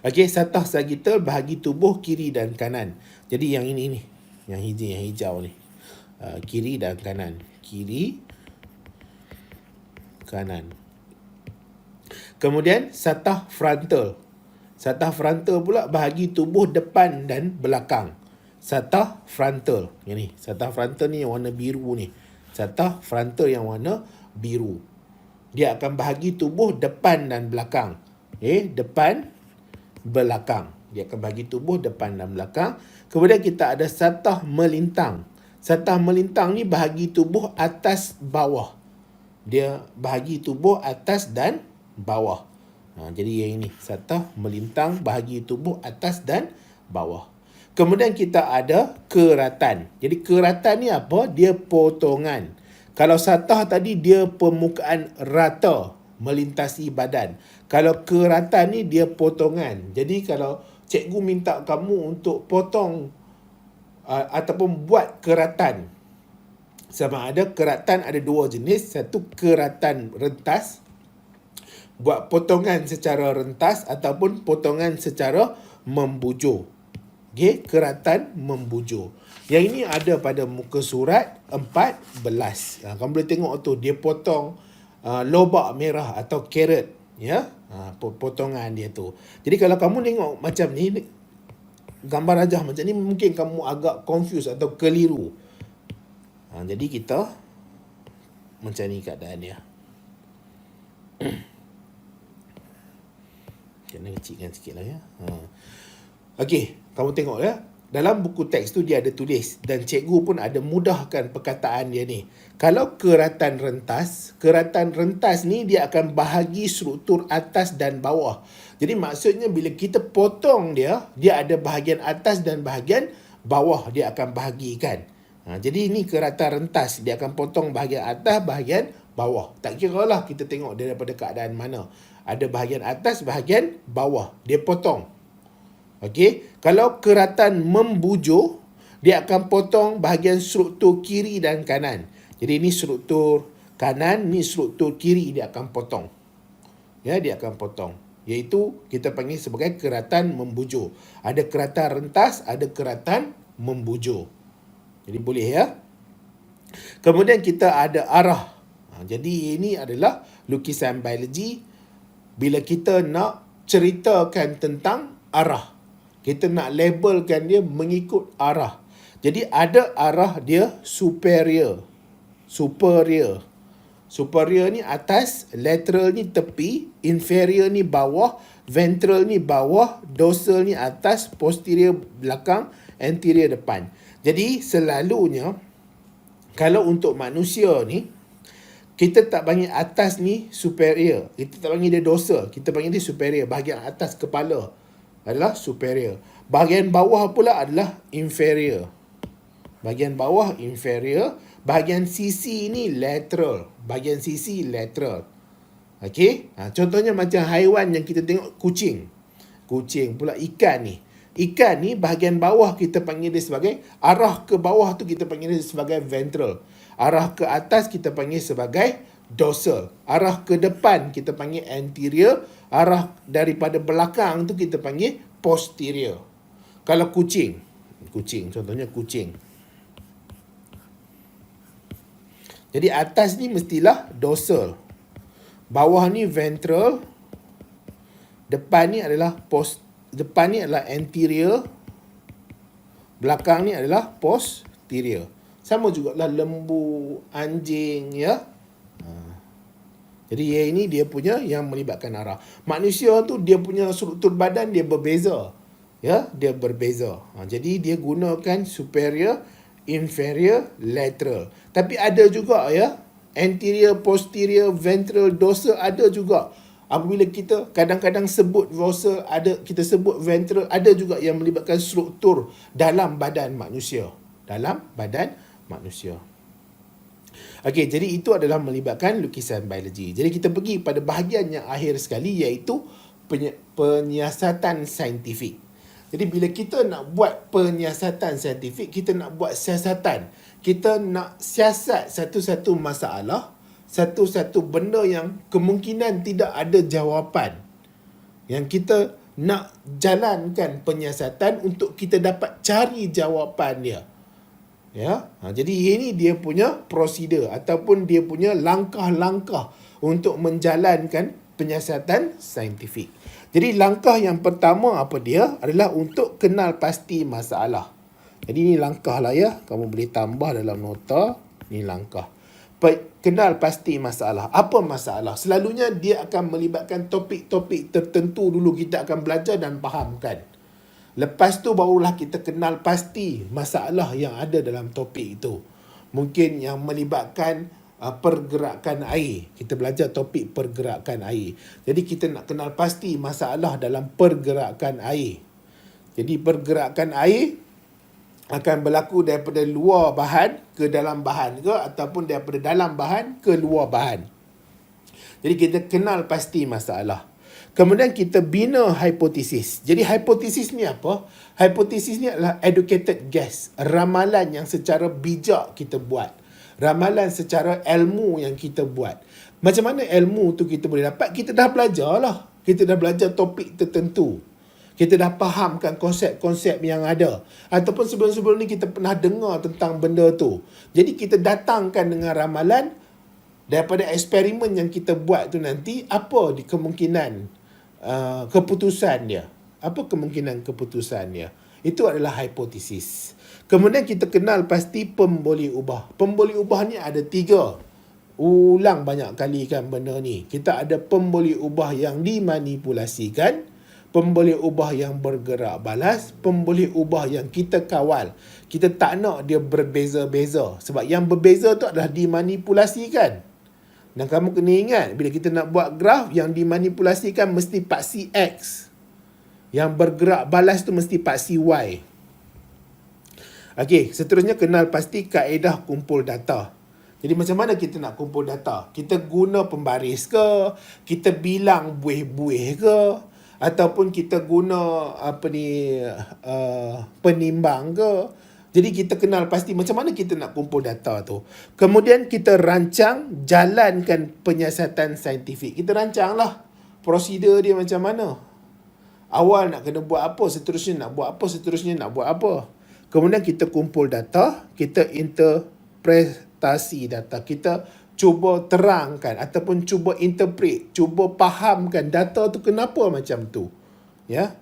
Okey, satah sagittal bahagi tubuh kiri dan kanan. Jadi yang ini ni. yang hijau ni. Kiri dan kanan. Kiri, kanan. Kemudian satah frontal. Satah frontal pula bahagi tubuh depan dan belakang. Satah frontal. Yang ni, satah frontal ni yang warna biru ni. Satah frontal yang warna biru. Dia akan bahagi tubuh depan dan belakang. Depan, belakang. Dia akan bahagi tubuh depan dan belakang. Kemudian kita ada satah melintang. Satah melintang ni bahagi tubuh atas bawah. Dia bahagi tubuh atas dan bawah. Jadi yang ini, satah melintang bahagi tubuh atas dan bawah. Kemudian kita ada keratan. Jadi keratan ni apa? Dia potongan. Kalau satah tadi dia permukaan rata melintasi badan. Kalau keratan ni dia potongan. Jadi kalau cikgu minta kamu untuk potong ataupun buat keratan, sama ada keratan ada dua jenis. Satu keratan rentas, buat potongan secara rentas ataupun potongan secara membujur. Okey, keratan membujur. Yang ini ada pada muka surat 14. Kamu boleh tengok tu, dia potong lobak merah atau carrot, ya. Potongan dia tu. Jadi kalau kamu tengok macam ni, gambar rajah macam ni, mungkin kamu agak confused atau keliru. Jadi kita macam ni keadaan dia. Kena kecilkan sikit lah ya. Okey, kamu tengok ya. Dalam buku teks tu dia ada tulis dan cikgu pun ada mudahkan perkataan dia ni. Kalau keratan rentas ni dia akan bahagi struktur atas dan bawah. Jadi maksudnya bila kita potong dia ada bahagian atas dan bahagian bawah dia akan bahagikan. Jadi ini keratan rentas, dia akan potong bahagian atas, bahagian bawah. Tak kira lah kita tengok dia daripada keadaan mana. Ada bahagian atas, bahagian bawah. Dia potong. Okey, kalau keratan membujur, dia akan potong bahagian struktur kiri dan kanan. Jadi ini struktur kanan, ni struktur kiri dia akan potong. Ya, dia akan potong. Iaitu kita panggil sebagai keratan membujur. Ada keratan rentas, ada keratan membujur. Jadi boleh ya. Kemudian kita ada arah. Jadi ini adalah lukisan biologi. Bila kita nak ceritakan tentang arah, kita nak labelkan dia mengikut arah. Jadi ada arah dia superior. Superior ni atas, lateral ni tepi, inferior ni bawah, ventral ni bawah, dorsal ni atas, posterior belakang, anterior depan. Jadi selalunya kalau untuk manusia ni, kita tak panggil atas ni superior. Kita tak panggil dia dorsal. Kita panggil dia superior. Bahagian atas kepala adalah superior. Bahagian bawah pula adalah inferior. Bahagian bawah inferior. Bahagian sisi ni lateral. Bahagian sisi lateral. Okey? Contohnya macam haiwan yang kita tengok, kucing. Kucing pula ikan ni. Ikan ni bahagian bawah kita panggil dia sebagai, arah ke bawah tu kita panggil dia sebagai ventral. Arah ke atas kita panggil sebagai dorsal. Arah ke depan kita panggil anterior. Arah daripada belakang tu kita panggil posterior. Kalau kucing, contohnya kucing. Jadi atas ni mestilah dorsal. Bawah ni ventral. Depan ni adalah anterior. Belakang ni adalah posterior. Sama jugalah lembu, anjing ya. Jadi yang ini dia punya yang melibatkan arah. Manusia tu dia punya struktur badan dia berbeza. Ya, dia berbeza. Jadi dia gunakan superior, inferior, lateral. Tapi ada juga ya, anterior, posterior, ventral, dorsal ada juga. Apabila kita kadang-kadang sebut dorsal, kita sebut ventral, ada juga yang melibatkan struktur dalam badan manusia. Dalam badan manusia. Okey, jadi itu adalah melibatkan lukisan biologi. Jadi kita pergi pada bahagian yang akhir sekali, iaitu penyiasatan saintifik. Jadi bila kita nak buat penyiasatan saintifik, kita nak buat siasatan. Kita nak siasat satu-satu masalah, satu-satu benda yang kemungkinan tidak ada jawapan. Yang kita nak jalankan penyiasatan untuk kita dapat cari jawapan dia. Ya, jadi ini dia punya prosedur ataupun dia punya langkah-langkah untuk menjalankan penyiasatan saintifik. Jadi langkah yang pertama apa dia adalah untuk kenal pasti masalah. Jadi ini langkah lah ya, kamu boleh tambah dalam nota, ni langkah. Kenal pasti masalah. Apa masalah? Selalunya dia akan melibatkan topik-topik tertentu dulu kita akan belajar dan fahamkan. Lepas tu barulah kita kenal pasti masalah yang ada dalam topik itu. Mungkin yang melibatkan pergerakan air. Kita belajar topik pergerakan air. Jadi kita nak kenal pasti masalah dalam pergerakan air. Jadi pergerakan air akan berlaku daripada luar bahan ke dalam bahan ke ataupun daripada dalam bahan ke luar bahan. Jadi kita kenal pasti masalah. Kemudian kita bina hipotesis. Jadi hipotesis ni apa? Hipotesis ni adalah educated guess. Ramalan yang secara bijak kita buat. Ramalan secara ilmu yang kita buat. Macam mana ilmu tu kita boleh dapat? Kita dah belajar lah. Kita dah belajar topik tertentu. Kita dah fahamkan konsep-konsep yang ada. Ataupun sebelum-sebelum ni kita pernah dengar tentang benda tu. Jadi kita datangkan dengan ramalan daripada eksperimen yang kita buat tu nanti, apa di kemungkinan keputusan dia. Apa kemungkinan keputusan dia? Itu adalah hipotesis. Kemudian kita kenal pasti pemboleh ubah. Pemboleh ubah ni ada 3. Ulang banyak kali kan benda ni. Kita ada pemboleh ubah yang dimanipulasikan, pemboleh ubah yang bergerak balas, pemboleh ubah yang kita kawal. Kita tak nak dia berbeza-beza. Sebab yang berbeza tu adalah dimanipulasikan. Dan kamu kena ingat, bila kita nak buat graf, yang dimanipulasikan mesti paksi X. Yang bergerak balas tu mesti paksi Y. Okey, seterusnya kenal pasti kaedah kumpul data. Jadi macam mana kita nak kumpul data? Kita guna pembaris ke? Kita bilang buih-buih ke? Ataupun kita guna penimbang ke? Jadi kita kenal pasti macam mana kita nak kumpul data tu. Kemudian kita rancang, jalankan penyiasatan saintifik. Kita rancang lah prosedur dia macam mana. Awal nak kena buat apa, seterusnya nak buat apa, seterusnya nak buat apa. Kemudian kita kumpul data, kita interpretasi data. Kita cuba terangkan ataupun cuba interpret, cuba fahamkan data tu kenapa macam tu. Ya.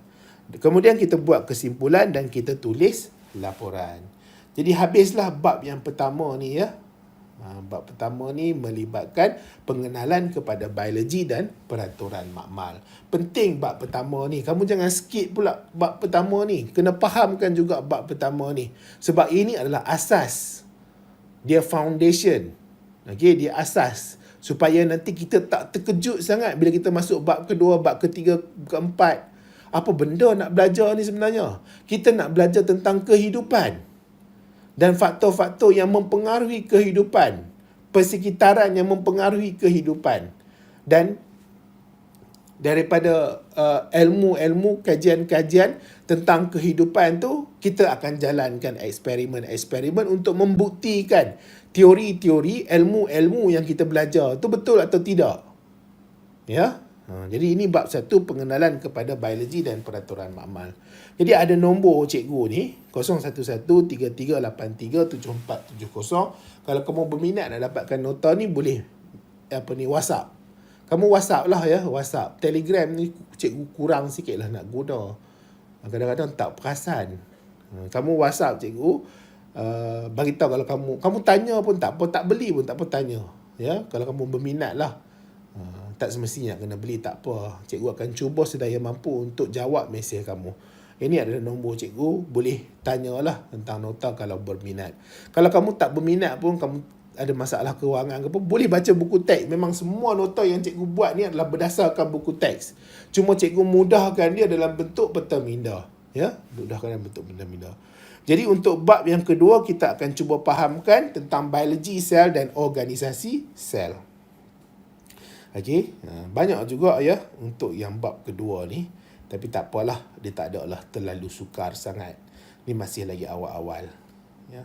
Kemudian kita buat kesimpulan dan kita tulis laporan. Jadi habislah bab yang pertama ni ya. Bab pertama ni melibatkan pengenalan kepada biologi dan peraturan makmal. Penting bab pertama ni. Kamu jangan skip pula bab pertama ni. Kena fahamkan juga bab pertama ni. Sebab ini adalah asas. Dia foundation. Okey, dia asas. Supaya nanti kita tak terkejut sangat bila kita masuk bab kedua, bab ketiga, keempat. Apa benda nak belajar ni sebenarnya? Kita nak belajar tentang kehidupan dan faktor-faktor yang mempengaruhi kehidupan, persekitaran yang mempengaruhi kehidupan. Dan daripada ilmu-ilmu, kajian-kajian tentang kehidupan tu, kita akan jalankan eksperimen-eksperimen untuk membuktikan teori-teori, ilmu-ilmu yang kita belajar tu betul atau tidak. Ya? Jadi ini bab 1, pengenalan kepada biologi dan peraturan makmal. Jadi ada nombor cikgu ni 0113837470. Kalau kamu berminat nak dapatkan nota ni, boleh WhatsApp. Kamu WhatsApp lah ya, WhatsApp. Telegram ni cikgu kurang sikit lah nak guna. Kadang-kadang tak perasan. Kamu WhatsApp cikgu, bagi tahu kalau kamu tanya pun tak apa, tak beli pun tak apa, tanya. Ya, kalau kamu berminat lah. Tak semestinya kena beli, tak apa. Cikgu akan cuba sedaya mampu untuk jawab mesej kamu. Ini adalah nombor cikgu. Boleh tanyalah tentang nota kalau berminat. Kalau kamu tak berminat pun, kamu ada masalah kewangan ke apa, boleh baca buku teks. Memang semua nota yang cikgu buat ni adalah berdasarkan buku teks. Cuma cikgu mudahkan dia dalam bentuk peta minda. Ya, mudahkan dalam bentuk peta minda. Jadi untuk bab yang kedua, kita akan cuba fahamkan tentang biologi sel dan organisasi sel. Okey, banyak juga ya untuk yang bab kedua ni. Tapi tak apalah, dia tak ada lah terlalu sukar sangat. Ni masih lagi awal-awal. Ya.